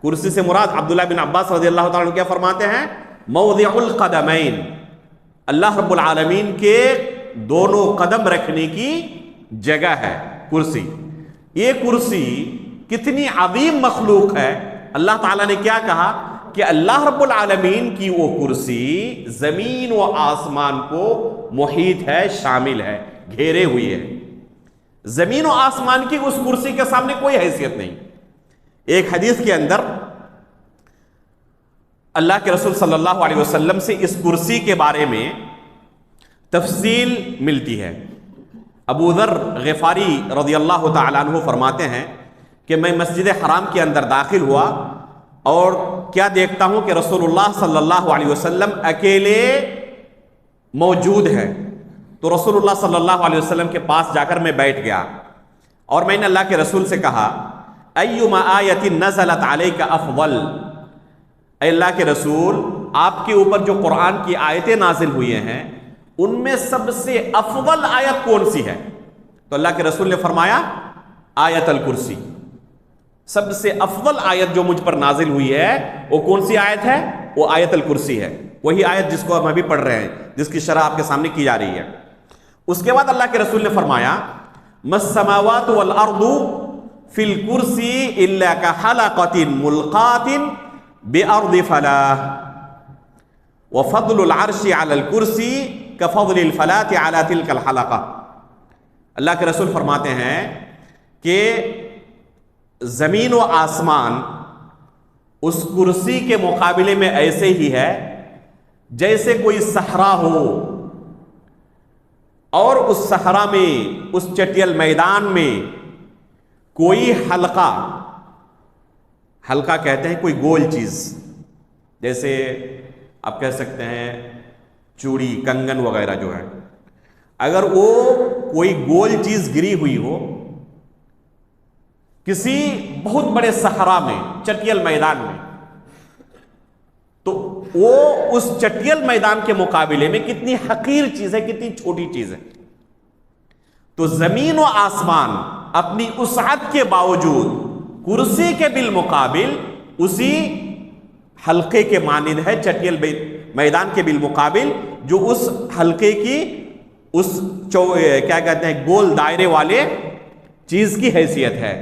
کرسی سے مراد عبداللہ بن عباس رضی اللہ تعالیٰ عنہ کیا فرماتے ہیں؟ موضع القدمین، اللہ رب العالمین کے دونوں قدم رکھنے کی جگہ ہے کرسی۔ یہ کرسی کتنی عظیم مخلوق ہے۔ اللہ تعالیٰ نے کیا کہا کہ اللہ رب العالمین کی وہ کرسی زمین و آسمان کو محیط ہے، شامل ہے، گھیرے ہوئی ہے۔ زمین و آسمان کی اس کرسی کے سامنے کوئی حیثیت نہیں۔ ایک حدیث کے اندر اللہ کے رسول صلی اللہ علیہ وسلم سے اس کرسی کے بارے میں تفصیل ملتی ہے۔ ابو ذر غفاری رضی اللہ تعالیٰ عنہ فرماتے ہیں کہ میں مسجد حرام کے اندر داخل ہوا اور کیا دیکھتا ہوں کہ رسول اللہ صلی اللہ علیہ وسلم اکیلے موجود ہیں۔ تو رسول اللہ صلی اللہ علیہ وسلم کے پاس جا کر میں بیٹھ گیا اور میں نے اللہ کے رسول سے کہا ایما آیت نزلت علیک افضل، اے اللہ کے رسول آپ کے اوپر جو قرآن کی آیتیں نازل ہوئی ہیں ان میں سب سے افضل آیت کون سی ہے؟ تو اللہ کے رسول نے فرمایا آیت الکرسی۔ سب سے افضل آیت جو مجھ پر نازل ہوئی ہے وہ کون سی آیت ہے؟ وہ آیت الکرسی ہے، وہی آیت جس کو ہم ابھی پڑھ رہے ہیں، جس کی شرح آپ کے سامنے کی جا رہی ہے۔ اس کے بعد اللہ کے رسول نے فرمایا مَسْسَمَاوَاتُ وَالْأَرْضُ فِي الْكُرْسِي إِلَّا كَحَلَقَةٍ مُلْقَاةٍ بِأَرْضِ فَلَاةٍ وَفَضْلُ الْعَرْشِ عَلَى الْكُرْسِي كَفَضْلِ الْفَلَاةِ عَلَى تِلْكَ الْحَلَقَةِ۔ اللہ کے رسول فرماتے ہیں کہ زمین و آسمان اس کرسی کے مقابلے میں ایسے ہی ہے جیسے کوئی صحرا ہو، اور اس صحرا میں، اس چٹیل میدان میں کوئی حلقہ، حلقہ کہتے ہیں کوئی گول چیز، جیسے آپ کہہ سکتے ہیں چوڑی، کنگن وغیرہ جو ہے، اگر وہ کوئی گول چیز گری ہوئی ہو کسی بہت بڑے صحرا میں، چٹیل میدان میں، تو وہ اس چٹیل میدان کے مقابلے میں کتنی حقیر چیز ہے، کتنی چھوٹی چیز ہے۔ تو زمین و آسمان اپنی وسعت کے باوجود کرسی کے بالمقابل اسی حلقے کے مانند ہے، چٹیل میدان کے بالمقابل، جو اس حلقے کی اس کیا کہتے ہیں گول دائرے والے چیز کی حیثیت ہے۔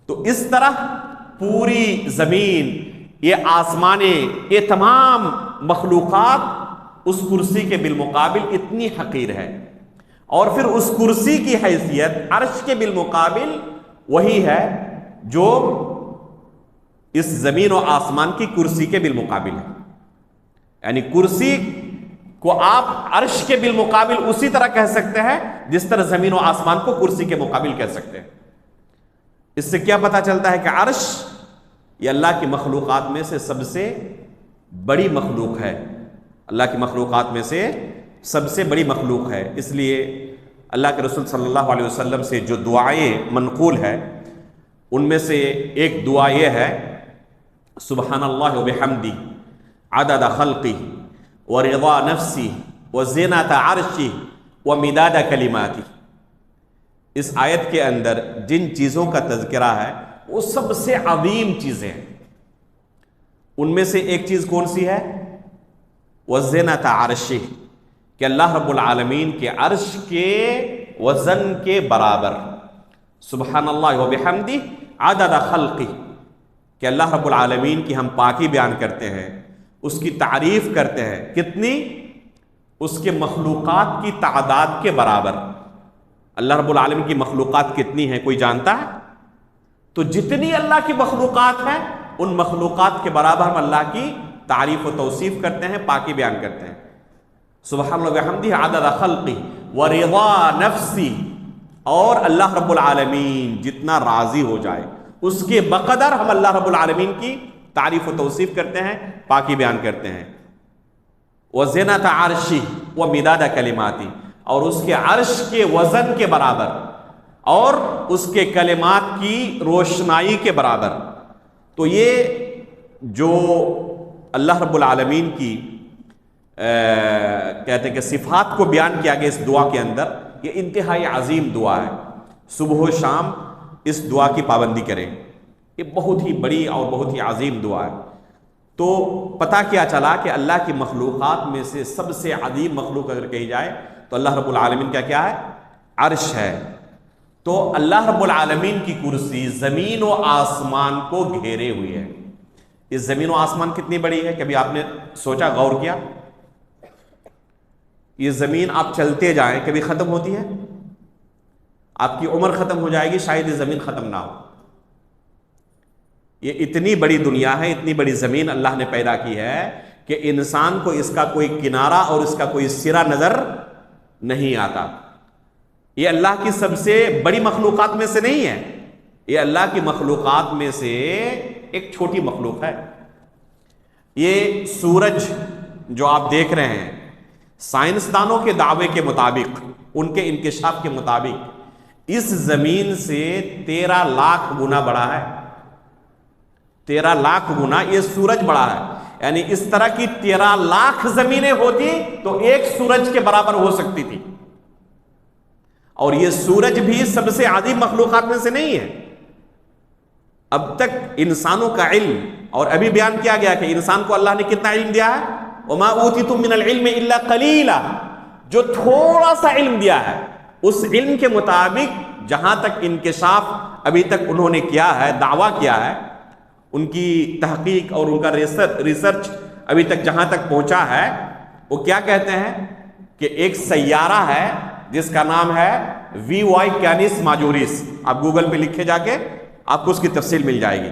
تو اس طرح پوری زمین، یہ آسمانیں، یہ تمام مخلوقات اس کرسی کے بالمقابل اتنی حقیر ہے، اور پھر اس کرسی کی حیثیت عرش کے بالمقابل وہی ہے جو اس زمین و آسمان کی کرسی کے بالمقابل ہے۔ یعنی کرسی کو آپ عرش کے بالمقابل اسی طرح کہہ سکتے ہیں جس طرح زمین و آسمان کو کرسی کے مقابل کہہ سکتے ہیں۔ اس سے کیا پتہ چلتا ہے کہ عرش یہ اللہ کی مخلوقات میں سے سب سے بڑی مخلوق ہے، اللہ کی مخلوقات میں سے سب سے بڑی مخلوق ہے۔ اس لیے اللہ کے رسول صلی اللہ علیہ وسلم سے جو دعائیں منقول ہے ان میں سے ایک دعا یہ ہے سبحان اللہ و بحمدی عدد خلقی ورضا نفسی وزینۃ عرشہ ومداد کلماتہ۔ اس آیت کے اندر جن چیزوں کا تذکرہ ہے وہ سب سے عظیم چیزیں ہیں۔ ان میں سے ایک چیز کون سی ہے؟ وزینۃ عرشہ، کہ اللہ رب العالمین کے عرش کے وزن کے برابر، سبحان اللہ وبحمدہ عدد خلقہ، کہ اللہ رب العالمین کی ہم پاکی بیان کرتے ہیں، اس کی تعریف کرتے ہیں، کتنی؟ اس کے مخلوقات کی تعداد کے برابر۔ اللہ رب العالمین کی مخلوقات کتنی ہیں کوئی جانتا ہے؟ تو جتنی اللہ کی مخلوقات ہیں ان مخلوقات کے برابر ہم اللہ کی تعریف و توصیف کرتے ہیں، پاکی بیان کرتے ہیں۔ سبحان اللہ وبحمدہ عدد خلقہ ورضا نفسی، اور اللہ رب العالمین جتنا راضی ہو جائے اس کے بقدر ہم اللہ رب العالمین کی تعریف و توصیف کرتے ہیں، پاکی بیان کرتے ہیں۔ وزینۃ عرشہ ومداد کلماتہ، اور اس کے عرش کے وزن کے برابر اور اس کے کلمات کی روشنائی کے برابر۔ تو یہ جو اللہ رب العالمین کی کہتے ہیں کہ صفات کو بیان کیا گیا اس دعا کے اندر، یہ انتہائی عظیم دعا ہے۔ صبح و شام اس دعا کی پابندی کریں، یہ بہت ہی بڑی اور بہت ہی عظیم دعا ہے۔ تو پتہ کیا چلا کہ اللہ کی مخلوقات میں سے سب سے عظیم مخلوق اگر کہی جائے تو اللہ رب العالمین کا کیا ہے؟ عرش ہے۔ تو اللہ رب العالمین کی کرسی زمین و آسمان کو گھیرے ہوئی ہے۔ یہ زمین و آسمان کتنی بڑی ہے؟ کبھی آپ نے سوچا، غور کیا؟ یہ زمین آپ چلتے جائیں کبھی ختم ہوتی ہے؟ آپ کی عمر ختم ہو جائے گی، شاید یہ زمین ختم نہ ہو۔ یہ اتنی بڑی دنیا ہے، اتنی بڑی زمین اللہ نے پیدا کی ہے کہ انسان کو اس کا کوئی کنارہ اور اس کا کوئی سرا نظر نہیں آتا۔ یہ اللہ کی سب سے بڑی مخلوقات میں سے نہیں ہے، یہ اللہ کی مخلوقات میں سے ایک چھوٹی مخلوق ہے۔ یہ سورج جو آپ دیکھ رہے ہیں، سائنسدانوں کے دعوے کے مطابق، ان کے انکشاف کے مطابق اس زمین سے 13 لاکھ گنا بڑا ہے۔ 13 لاکھ گنا یہ سورج بڑا ہے، یعنی اس طرح کی 13 لاکھ زمینیں ہوتی تو ایک سورج کے برابر ہو سکتی تھی۔ اور یہ سورج بھی سب سے عظیم مخلوقات میں سے نہیں ہے۔ اب تک انسانوں کا علم، اور ابھی بیان کیا گیا کہ انسان کو اللہ نے کتنا علم دیا ہے؟ وَمَا أُوتِيتُم مِّنَ الْعِلْمِ إِلَّا قَلِيلًا، جو تھوڑا سا علم دیا ہے اس علم کے مطابق جہاں تک انکشاف ابھی تک انہوں نے کیا ہے، دعویٰ کیا ہے، ان کی تحقیق اور ان کا ریسرچ ابھی تک جہاں تک پہنچا ہے، وہ کیا کہتے ہیں کہ ایک سیارہ ہے جس کا نام ہے VY کینس ماجورس۔ آپ گوگل پہ لکھے جا کے آپ کو اس کی تفصیل مل جائے گی۔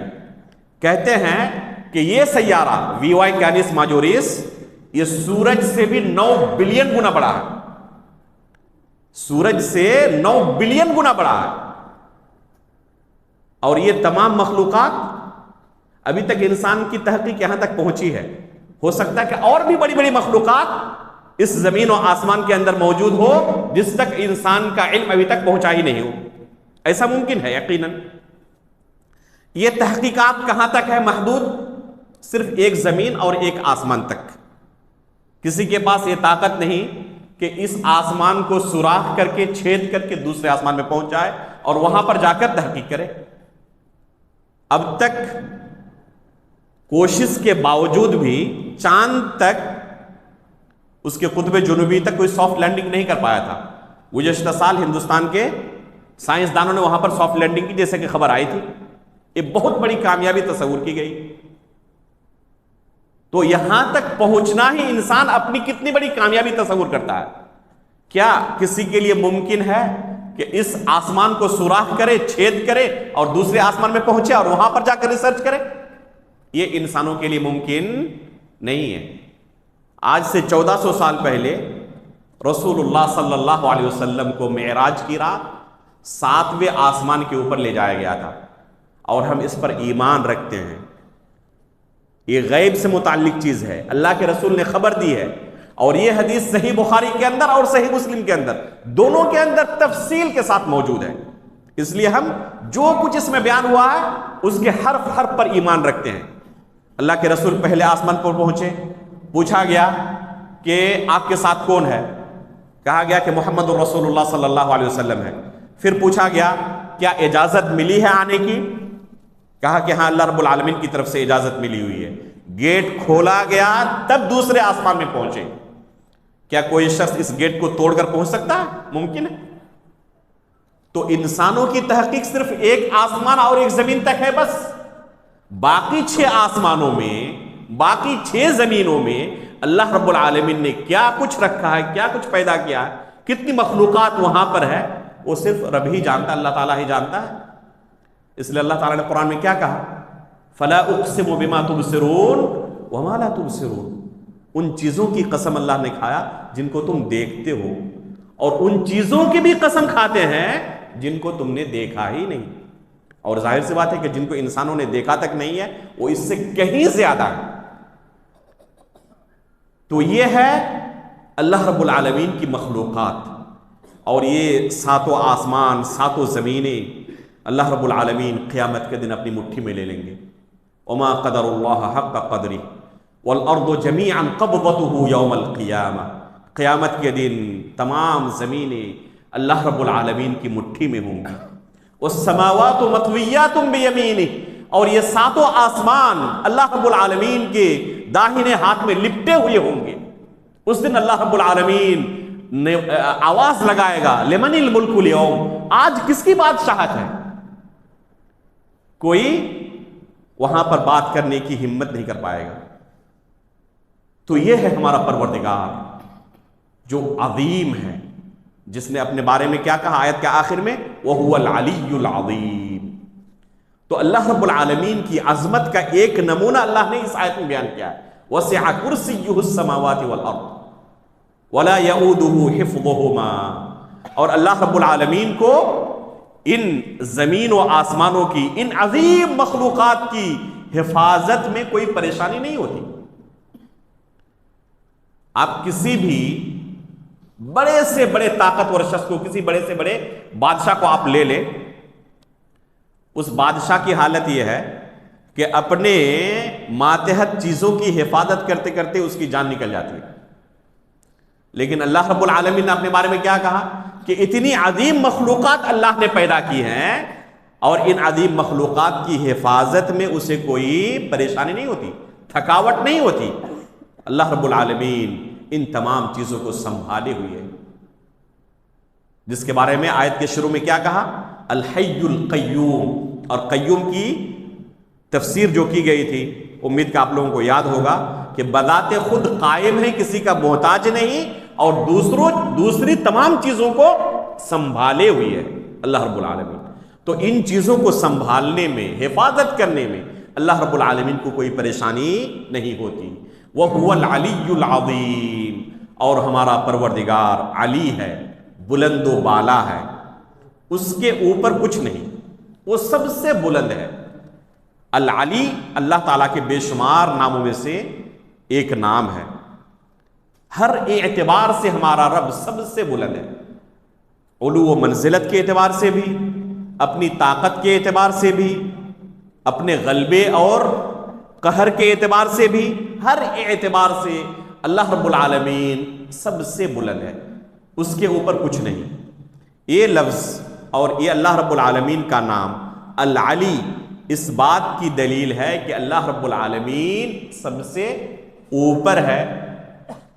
کہتے ہیں کہ یہ سیارہ VY کینس ماجورس یہ سورج سے بھی 9 بلین گنا بڑا ہے، سورج سے 9 بلین گنا بڑا ہے۔ اور یہ تمام مخلوقات ابھی تک انسان کی تحقیق یہاں تک پہنچی ہے، ہو سکتا ہے کہ اور بھی بڑی بڑی مخلوقات اس زمین و آسمان کے اندر موجود ہو جس تک انسان کا علم ابھی تک پہنچا ہی نہیں ہو، ایسا ممکن ہے یقیناً۔ یہ تحقیقات کہاں تک ہے محدود؟ صرف ایک زمین اور ایک آسمان تک۔ کسی کے پاس یہ طاقت نہیں کہ اس آسمان کو سوراخ کر کے چھید کر کے دوسرے آسمان میں پہنچ جائے اور وہاں پر جا کر تحقیق کرے۔ اب تک کوشش کے باوجود بھی چاند تک، اس کے قطب جنوبی تک کوئی سافٹ لینڈنگ نہیں کر پایا تھا۔ گزشتہ سال ہندوستان کے سائنسدانوں نے وہاں پر سافٹ لینڈنگ کی جیسے کہ خبر آئی تھی، یہ بہت بڑی کامیابی تصور کی گئی۔ تو یہاں تک پہنچنا ہی انسان اپنی کتنی بڑی کامیابی تصور کرتا ہے۔ کیا کسی کے لیے ممکن ہے کہ اس آسمان کو سوراخ کرے، چھید کرے اور دوسرے آسمان میں پہنچے اور وہاں پر جا کر ریسرچ کرے؟ یہ انسانوں کے لیے ممکن نہیں ہے۔ آج سے 1400 سال پہلے رسول اللہ صلی اللہ علیہ وسلم کو معراج کی رات 7ویں آسمان کے اوپر لے جایا گیا تھا، اور ہم اس پر ایمان رکھتے ہیں۔ یہ غیب سے متعلق چیز ہے، اللہ کے رسول نے خبر دی ہے، اور یہ حدیث صحیح بخاری کے اندر اور صحیح مسلم کے اندر دونوں کے اندر تفصیل کے ساتھ موجود ہے۔ اس لیے ہم جو کچھ اس میں بیان ہوا ہے اس کے حرف حرف پر ایمان رکھتے ہیں۔ اللہ کے رسول پہلے آسمان پر پہنچے، پوچھا گیا کہ آپ کے ساتھ کون ہے؟ کہا گیا کہ محمد رسول اللہ صلی اللہ علیہ وسلم ہے۔ پھر پوچھا گیا کیا اجازت ملی ہے آنے کی؟ کہا کہ ہاں اللہ رب العالمین کی طرف سے اجازت ملی ہوئی ہے۔ گیٹ کھولا گیا تب دوسرے آسمان میں پہنچے۔ کیا کوئی شخص اس گیٹ کو توڑ کر پہنچ سکتا ہے؟ ممکن ہے؟ تو انسانوں کی تحقیق صرف ایک آسمان اور ایک زمین تک ہے بس۔ باقی 6 آسمانوں میں، باقی 6 زمینوں میں اللہ رب العالمین نے کیا کچھ رکھا ہے، کیا کچھ پیدا کیا ہے، کتنی مخلوقات وہاں پر ہے، وہ صرف رب ہی جانتا، اللہ تعالیٰ ہی جانتا ہے۔ اس لیے اللہ تعالیٰ نے قرآن میں کیا کہا؟ فَلَا أُقْسِمُ بِمَا تُبْصِرُونَ وَمَا لَا تُبْصِرُونَ۔ ان چیزوں کی قسم اللہ نے کھایا جن کو تم دیکھتے ہو، اور ان چیزوں کی بھی قسم کھاتے ہیں جن کو تم نے دیکھا ہی نہیں۔ اور ظاہر سی بات ہے کہ جن کو انسانوں نے دیکھا تک نہیں ہے وہ اس سے کہیں زیادہ ہے۔ تو یہ ہے اللہ رب العالمین کی مخلوقات، اور یہ 7 آسمان 7 زمینیں اللہ رب العالمین قیامت کے دن اپنی مٹھی میں لے لیں گے۔ وما قدر اللہ حق قدرہ والارض جمیعا قبضتہ یوم القیامہ۔ قیامت کے دن تمام زمینیں اللہ رب العالمین کی مٹھی میں ہوں گی۔ والسماوات مطویات بیمینہ، اور یہ 7 آسمان اللہ رب العالمین کے داہنے ہاتھ میں لپٹے ہوئے ہوں گے۔ اس دن اللہ رب العالمین نے آواز لگائے گا لمن الملک اليوم، آج کس کی بادشاہت ہے؟ کوئی وہاں پر بات کرنے کی ہمت نہیں کر پائے گا۔ تو یہ ہے ہمارا پروردگار جو عظیم ہے، جس نے اپنے بارے میں کیا کہا آیت کے آخر میں؟ وَهُوَ الْعَلِيُّ الْعَظِيمُ۔ تو اللہ رب العالمین کی عظمت کا ایک نمونہ اللہ نے اس آیت میں بیان کیا ہے۔ وَسِعَ كُرْسِيُّهُ السَّمَاوَاتِ وَالْأَرْضِ وَلَا يَئُودُهُ حِفْظُهُمَا، اور اللہ رب العالمین کو ان زمین و آسمانوں کی، ان عظیم مخلوقات کی حفاظت میں کوئی پریشانی نہیں ہوتی۔ آپ کسی بھی بڑے سے بڑے طاقتور شخص کو، کسی بڑے سے بڑے بادشاہ کو آپ لے لیں، اس بادشاہ کی حالت یہ ہے کہ اپنے ماتحت چیزوں کی حفاظت کرتے کرتے اس کی جان نکل جاتی ہے۔ لیکن اللہ رب العالمین نے اپنے بارے میں کیا کہا کہ اتنی عظیم مخلوقات اللہ نے پیدا کی ہیں، اور ان عظیم مخلوقات کی حفاظت میں اسے کوئی پریشانی نہیں ہوتی، تھکاوٹ نہیں ہوتی۔ اللہ رب العالمین ان تمام چیزوں کو سنبھالے ہوئے ہیں، جس کے بارے میں آیت کے شروع میں کیا کہا؟ الحی القیوم۔ اور قیوم کی تفسیر جو کی گئی تھی، امید کہ آپ لوگوں کو یاد ہوگا کہ بذات خود قائم ہے، کسی کا محتاج نہیں، اور دوسری تمام چیزوں کو سنبھالے ہوئی ہے اللہ رب العالمین۔ تو ان چیزوں کو سنبھالنے میں، حفاظت کرنے میں اللہ رب العالمین کو کوئی پریشانی نہیں ہوتی۔ وَهُوَ الْعَلِيُّ الْعَظِيمُ، اور ہمارا پروردگار علی ہے، بلند و بالا ہے، اس کے اوپر کچھ نہیں، وہ سب سے بلند ہے۔ العلی اللہ تعالیٰ کے بے شمار ناموں میں سے ایک نام ہے۔ ہر اعتبار سے ہمارا رب سب سے بلند ہے، علو و منزلت کے اعتبار سے بھی، اپنی طاقت کے اعتبار سے بھی، اپنے غلبے اور قہر کے اعتبار سے بھی، ہر اعتبار سے اللہ رب العالمین سب سے بلند ہے، اس کے اوپر کچھ نہیں۔ یہ لفظ اور یہ اللہ رب العالمین کا نام العلی اس بات کی دلیل ہے کہ اللہ رب العالمین سب سے اوپر ہے۔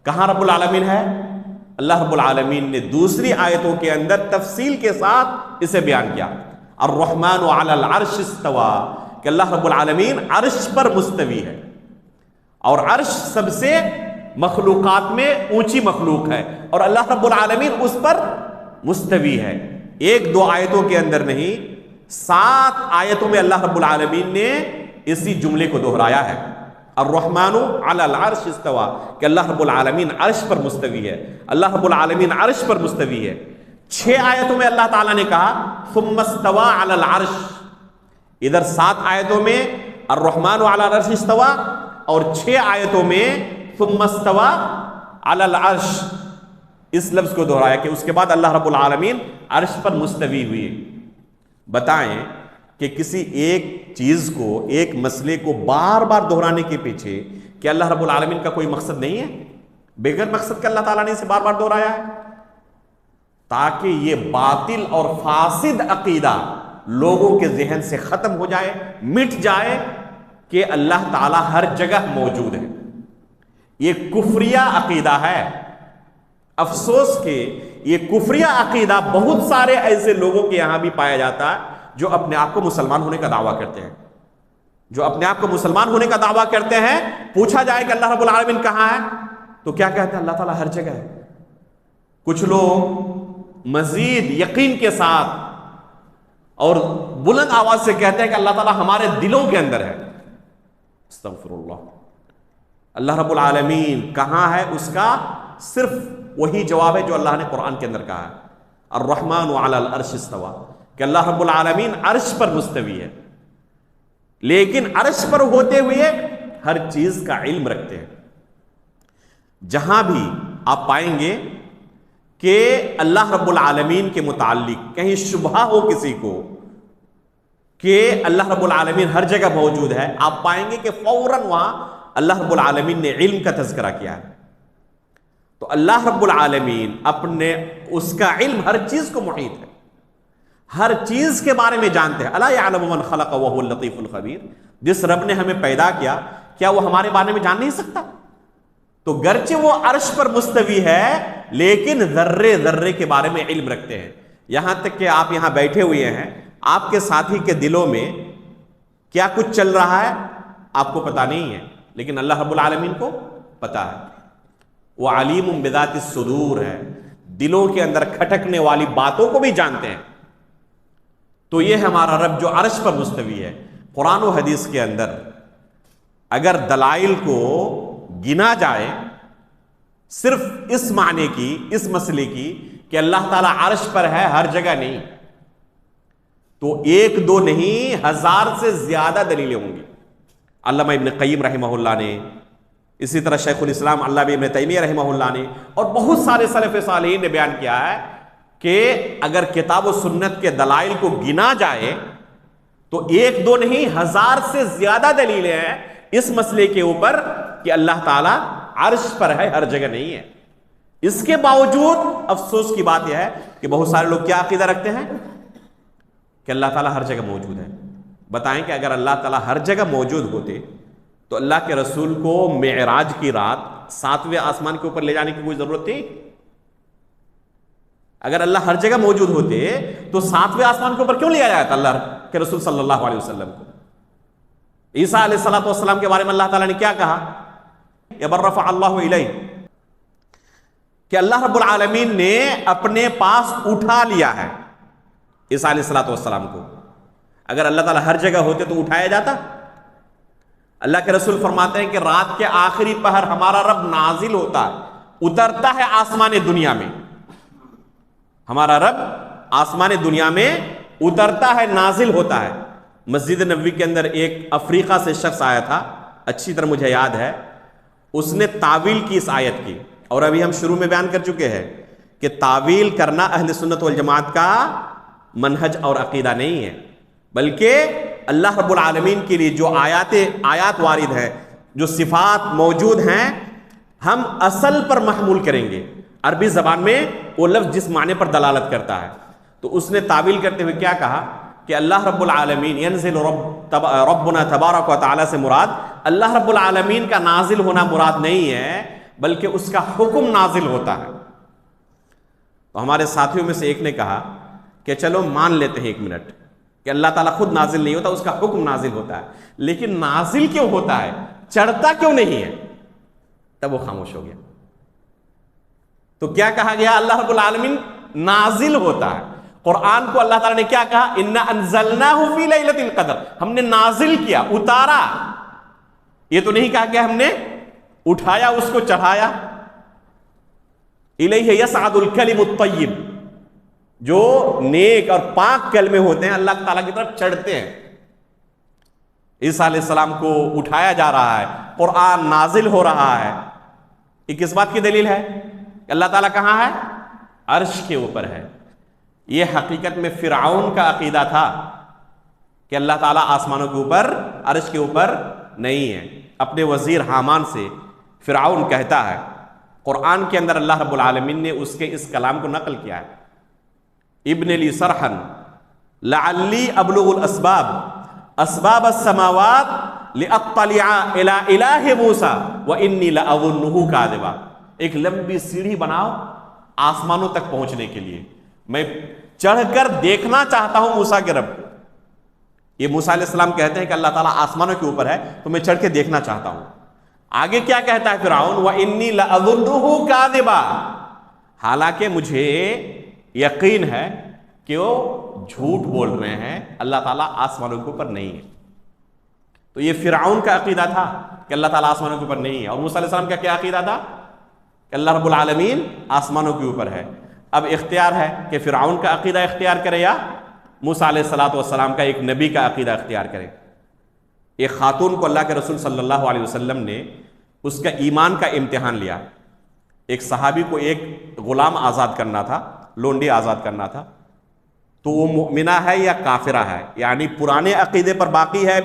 کہاں رب العالمین ہے؟ اللہ رب العالمین نے دوسری آیتوں کے اندر تفصیل کے ساتھ اسے بیان کیا۔ الرحمن علی العرش استوى، کہ اللہ رب العالمین عرش پر مستوی ہے، اور عرش سب سے مخلوقات میں اونچی مخلوق ہے، اور اللہ رب العالمین اس پر مستوی ہے۔ 1-2 آیتوں کے اندر نہیں، 7 آیتوں میں اللہ رب العالمین نے اسی جملے کو دہرایا ہے، الرحمن علی العرش استوى، کہ اللہ رب العالمین عرش پر مستوی ہے، اللہ رب العالمین عرش پر مستوی ہے۔ 6 آیتوں میں اللہ تعالیٰ نے کہا ثم استوى علی العرش، ادھر 7 آیتوں میں الرحمن علی العرش استوى، اور 6 آیتوں میں ثم استوى علی العرش، اس لفظ کو دہرایا کہ اس کے بعد اللہ رب العالمین عرش پر مستوی ہوئے۔ بتائیں کہ کسی ایک چیز کو، ایک مسئلے کو بار بار دہرانے کے پیچھے کہ اللہ رب العالمین کا کوئی مقصد نہیں ہے؟ بغیر مقصد کا اللہ تعالیٰ نے اسے بار بار دہرایا ہے تاکہ یہ باطل اور فاسد عقیدہ لوگوں کے ذہن سے ختم ہو جائے، مٹ جائے کہ اللہ تعالیٰ ہر جگہ موجود ہے۔ یہ کفریہ عقیدہ ہے۔ افسوس کہ یہ کفریہ عقیدہ بہت سارے ایسے لوگوں کے یہاں بھی پایا جاتا ہے جو اپنے آپ کو مسلمان ہونے کا دعویٰ کرتے ہیں، جو اپنے آپ کو مسلمان ہونے کا دعویٰ کرتے ہیں۔ پوچھا جائے کہ اللہ رب العالمین کہاں ہے تو کیا کہتے ہیں؟ اللہ تعالیٰ ہر جگہ ہے۔ کچھ لوگ مزید یقین کے ساتھ اور بلند آواز سے کہتے ہیں کہ اللہ تعالیٰ ہمارے دلوں کے اندر ہے۔ استغفر اللہ۔ اللہ رب العالمین کہاں ہے اس کا صرف وہی جواب ہے جو اللہ نے قرآن کے اندر کہا ہے، الرحمن علی العرش استوى، کہ اللہ رب العالمین عرش پر مستوی ہے، لیکن عرش پر ہوتے ہوئے ہر چیز کا علم رکھتے ہیں۔ جہاں بھی آپ پائیں گے کہ اللہ رب العالمین کے متعلق کہیں شبہ ہو کسی کو کہ اللہ رب العالمین ہر جگہ موجود ہے، آپ پائیں گے کہ فوراً وہاں اللہ رب العالمین نے علم کا تذکرہ کیا ہے۔ تو اللہ رب العالمین اپنے اس کا علم ہر چیز کو محیط ہے، ہر چیز کے بارے میں جانتے ہیں۔ الا یعلم من خلق وهو اللطیف الخبیر، جس رب نے ہمیں پیدا کیا کیا وہ ہمارے بارے میں جان نہیں سکتا؟ تو گرچہ وہ عرش پر مستوی ہے لیکن ذرے ذرے کے بارے میں علم رکھتے ہیں۔ یہاں تک کہ آپ یہاں بیٹھے ہوئے ہیں، آپ کے ساتھی کے دلوں میں کیا کچھ چل رہا ہے آپ کو پتا نہیں ہے، لیکن اللہ رب العالمین کو پتا ہے۔ وہ علیم بذات الصدور ہے، دلوں کے اندر کھٹکنے والی باتوں کو بھی جانتے ہیں۔ تو یہ ہمارا رب جو عرش پر مستوی ہے۔ قرآن و حدیث کے اندر اگر دلائل کو گنا جائے صرف اس معنی کی، اس مسئلے کی کہ اللہ تعالیٰ عرش پر ہے، ہر جگہ نہیں، تو ایک دو نہیں، 1000 سے زیادہ دلیلیں ہوں گی۔ علامہ ابن قیم رحمہ اللہ نے، اسی طرح شیخ الاسلام علامہ ابن تیمیہ رحمہ اللہ نے، اور بہت سارے سلف صالحین نے بیان کیا ہے کہ اگر کتاب و سنت کے دلائل کو گنا جائے تو ایک دو نہیں، 1000 سے زیادہ دلیلیں ہیں اس مسئلے کے اوپر کہ اللہ تعالیٰ عرش پر ہے، ہر جگہ نہیں ہے۔ اس کے باوجود افسوس کی بات یہ ہے کہ بہت سارے لوگ کیا عقیدہ رکھتے ہیں کہ اللہ تعالیٰ ہر جگہ موجود ہے۔ بتائیں کہ اگر اللہ تعالیٰ ہر جگہ موجود ہوتے تو اللہ کے رسول کو معراج کی رات 7ویں آسمان کے اوپر لے جانے کی کوئی ضرورت تھی؟ اگر اللہ ہر جگہ موجود ہوتے تو 7ویں آسمان کے اوپر کیوں لیا جاتا اللہ کے رسول صلی اللہ علیہ وسلم کو؟ عیسیٰ علیہ السلام کے بارے میں اللہ تعالیٰ نے کیا کہا؟ یبرفع اللہ الیہ، کہ اللہ رب العالمین نے اپنے پاس اٹھا لیا ہے عیسیٰ علیہ السلام کو۔ اگر اللہ تعالیٰ ہر جگہ ہوتے تو اٹھایا جاتا؟ اللہ کے رسول فرماتے ہیں کہ رات کے آخری پہر ہمارا رب نازل ہوتا ہے، اترتا ہے آسمان دنیا میں۔ ہمارا رب آسمان دنیا میں اترتا ہے، نازل ہوتا ہے۔ مسجد نبوی کے اندر ایک افریقہ سے شخص آیا تھا، اچھی طرح مجھے یاد ہے، اس نے تعویل کی اس آیت کی، اور ابھی ہم شروع میں بیان کر چکے ہیں کہ تعویل کرنا اہل سنت والجماعت کا منہج اور عقیدہ نہیں ہے، بلکہ اللہ رب العالمین کے لیے جو آیات وارد ہیں، جو صفات موجود ہیں، ہم اصل پر محمول کریں گے۔ عربی زبان میں وہ لفظ جس معنی پر دلالت کرتا ہے، تو اس نے تعویل کرتے ہوئے کیا کہا کہ اللہ رب العالمین ینزل ربنا تبارک و تعالی سے مراد اللہ رب العالمین کا نازل ہونا مراد نہیں ہے، بلکہ اس کا حکم نازل ہوتا ہے۔ تو ہمارے ساتھیوں میں سے ایک نے کہا کہ چلو مان لیتے ہیں 1 منٹ کہ اللہ تعالیٰ خود نازل نہیں ہوتا، اس کا حکم نازل ہوتا ہے، لیکن نازل کیوں ہوتا ہے، چڑھتا کیوں نہیں ہے؟ تب وہ خاموش ہو گیا۔ تو کیا کہا گیا؟ اللہ رب العالمین نازل ہوتا ہے۔ قرآن کو اللہ تعالیٰ نے کیا کہا؟ اِنَّا أَنزَلْنَاهُ فِي لَيْلَةِ الْقَدْرِ، ہم نے نازل کیا، اتارا۔ یہ تو نہیں کہا کہ ہم نے اٹھایا، اس کو چڑھایا۔ إِلَيْهِ يَصْعَدُ الْكَلِمُ الطَّيِّبُ، جو نیک اور پاک کلمے ہوتے ہیں اللہ تعالیٰ کی طرف چڑھتے ہیں۔ عیسیٰ علیہ السلام کو اٹھایا جا رہا ہے، قرآن نازل ہو رہا ہے۔ یہ کس بات کی دلیل ہے کہ اللہ تعالیٰ کہاں ہے؟ عرش کے اوپر ہے۔ یہ حقیقت میں فرعون کا عقیدہ تھا کہ اللہ تعالیٰ آسمانوں کے اوپر، عرش کے اوپر نہیں ہے۔ اپنے وزیر حامان سے فرعون کہتا ہے، قرآن کے اندر اللہ رب العالمین نے اس کے اس کلام کو نقل کیا ہے، ابن لی صرحا لعلی ابلغ الاسباب اسباب السماوات لاطلع الى الہ موسیٰ وانی لاظنہ کاذبا۔ ایک لمبی سیڑھی بناؤ آسمانوں تک پہنچنے کے لیے، میں چڑھ کر دیکھنا چاہتا ہوں موسیٰ کے رب کو۔ یہ موسیٰ علیہ السلام کہتے ہیں کہ اللہ تعالیٰ آسمانوں کے اوپر ہے تو میں چڑھ کے دیکھنا چاہتا ہوں۔ آگے کیا کہتا ہے فرعون، وَإِنِّي لَأَظُنُّهُ كَاذِبًا، حالانکہ مجھے یقین ہے کہ وہ جھوٹ بول رہے ہیں، اللہ تعالیٰ آسمانوں کے اوپر نہیں ہے۔ تو یہ فرعون کا عقیدہ تھا کہ اللہ تعالیٰ آسمانوں کے اوپر نہیں ہے، اور موسیٰ علیہ السلام کا کیا عقیدہ تھا کہ اللہ رب العالمین آسمانوں کے اوپر ہے۔ اب اختیار ہے کہ فرعون کا عقیدہ اختیار کرے یا موسیٰ علیہ السلام کا ایک نبی کا عقیدہ اختیار کرے۔ ایک خاتون کو اللہ کے رسول صلی اللہ علیہ وسلم نے اس کا ایمان کا امتحان لیا۔ ایک صحابی کو ایک غلام آزاد کرنا تھا، لونڈی آزاد کرنا تھا، تو وہ مؤمنہ ہے یا کافرہ ہے، یعنی پرانے عقیدے پر باقی ہے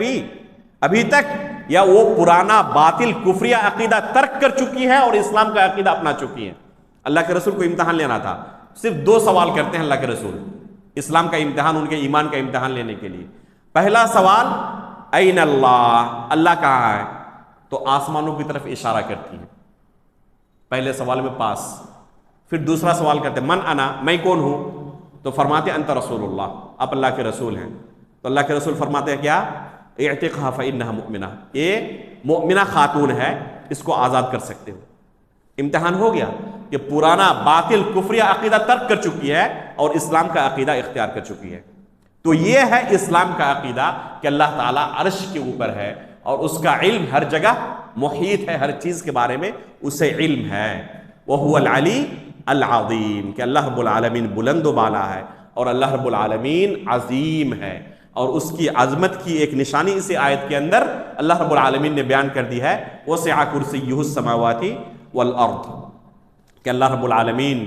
ابھی تک، یا وہ پرانا باطل کفریہ عقیدہ ترک کر چکی ہے اور اسلام کا عقیدہ اپنا چکی ہے۔ اللہ کے رسول کو امتحان لینا تھا۔ صرف دو سوال کرتے ہیں اللہ کے رسول اسلام کا امتحان، ان کے ایمان کا امتحان لینے کے لیے۔ پہلا سوال این اللہ، اللہ کہاں ہے؟ تو آسمانوں کی طرف اشارہ کرتی ہیں، پہلے سوال میں پاس۔ پھر دوسرا سوال کرتے ہیں من انا، میں کون ہوں؟ تو فرماتے انت رسول اللہ، آپ اللہ کے رسول ہیں۔ تو اللہ کے رسول فرماتے ہیں کیا؟ اعتقها فإنها مؤمنہ، یہ مؤمنہ خاتون ہے، اس کو آزاد کر سکتے ہو۔ امتحان ہو گیا کہ پرانا باطل کفریہ عقیدہ ترک کر چکی ہے اور اسلام کا عقیدہ اختیار کر چکی ہے۔ تو یہ ہے اسلام کا عقیدہ کہ اللہ تعالیٰ عرش کے اوپر ہے اور اس کا علم ہر جگہ محیط ہے، ہر چیز کے بارے میں اسے علم ہے۔ وَهُوَ الْعَلِيُّ الْعَظِيمُ، کہ اللہ رب العالمین بلند و بالا ہے اور اللہ رب العالمین عظیم ہے۔ اور اس کی عظمت کی ایک نشانی اسی آیت کے اندر اللہ رب العالمین نے بیان کر دی ہے، وَسِعَ كُرْسِيُّهُ السَّمَاوَاتِ وَالْأَرْضِ، کہ اللہ رب العالمین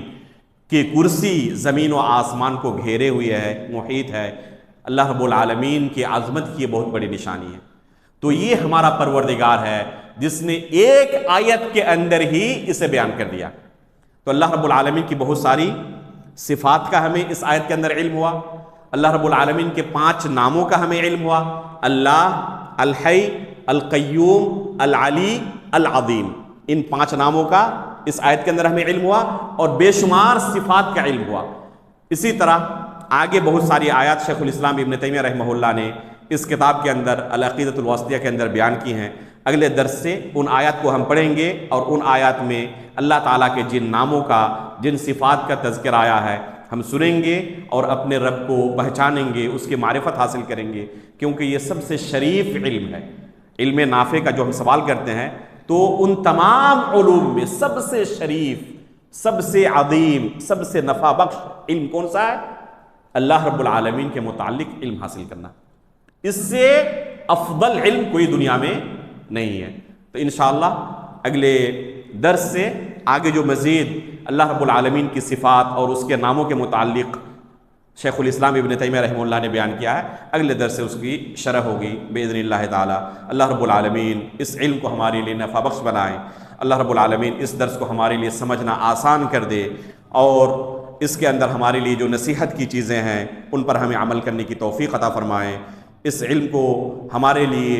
کی کرسی زمین و آسمان کو گھیرے ہوئی ہے، محیط ہے۔ اللہ رب العالمین کی عظمت کی بہت بڑی نشانی ہے۔ تو یہ ہمارا پروردگار ہے جس نے ایک آیت کے اندر ہی اسے بیان کر دیا۔ تو اللہ رب العالمین کی بہت ساری صفات کا ہمیں اس آیت کے اندر علم ہوا، اللہ رب العالمین کے 5 ناموں کا ہمیں علم ہوا، اللہ، الحی، القیوم، العلی، العظیم، ان 5 ناموں کا اس آیت کے اندر ہمیں علم ہوا اور بے شمار صفات کا علم ہوا۔ اسی طرح آگے بہت ساری آیات شیخ الاسلام ابن تیمیہ رحمہ اللہ نے اس کتاب کے اندر العقیدۃ الواسطیہ کے اندر بیان کی ہیں۔ اگلے درس سے ان آیات کو ہم پڑھیں گے اور ان آیات میں اللہ تعالیٰ کے جن ناموں کا، جن صفات کا تذکر آیا ہے ہم سنیں گے اور اپنے رب کو پہچانیں گے، اس کی معرفت حاصل کریں گے، کیونکہ یہ سب سے شریف علم ہے۔ علم نافع کا جو ہم سوال کرتے ہیں تو ان تمام علوم میں سب سے شریف، سب سے عظیم، سب سے نفع بخش علم کون سا ہے؟ اللہ رب العالمین کے متعلق علم حاصل کرنا۔ اس سے افضل علم کوئی دنیا میں نہیں ہے۔ تو انشاءاللہ اگلے درس سے آگے جو مزید اللہ رب العالمین کی صفات اور اس کے ناموں کے متعلق شیخ الاسلام ابن تیمیہ رحمہ اللہ نے بیان کیا ہے، اگلے درس سے اس کی شرح ہوگی باذن اللہ تعالی۔ اللہ رب العالمین اس علم کو ہمارے لیے نفع بخش بنائے، اللہ رب العالمین اس درس کو ہمارے لیے سمجھنا آسان کر دے اور اس کے اندر ہمارے لیے جو نصیحت کی چیزیں ہیں ان پر ہمیں عمل کرنے کی توفیق عطا فرمائیں۔ اس علم کو ہمارے لیے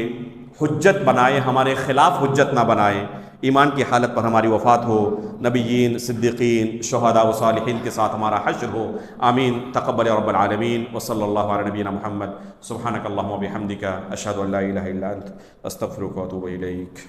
حجت بنائے، ہمارے خلاف حجت نہ بنائے۔ ایمان کی حالت پر ہماری وفات ہو، نبیین، صدیقین، شہداء و صالحین کے ساتھ ہمارا حشر ہو۔ آمین۔ تقبل یا رب العالمین، وصلی اللہ علی نبینا محمد۔ سبحانک اللہم و بحمدک، اشہد ان لا الہ الا انت، استغفرک و اتوب الیک۔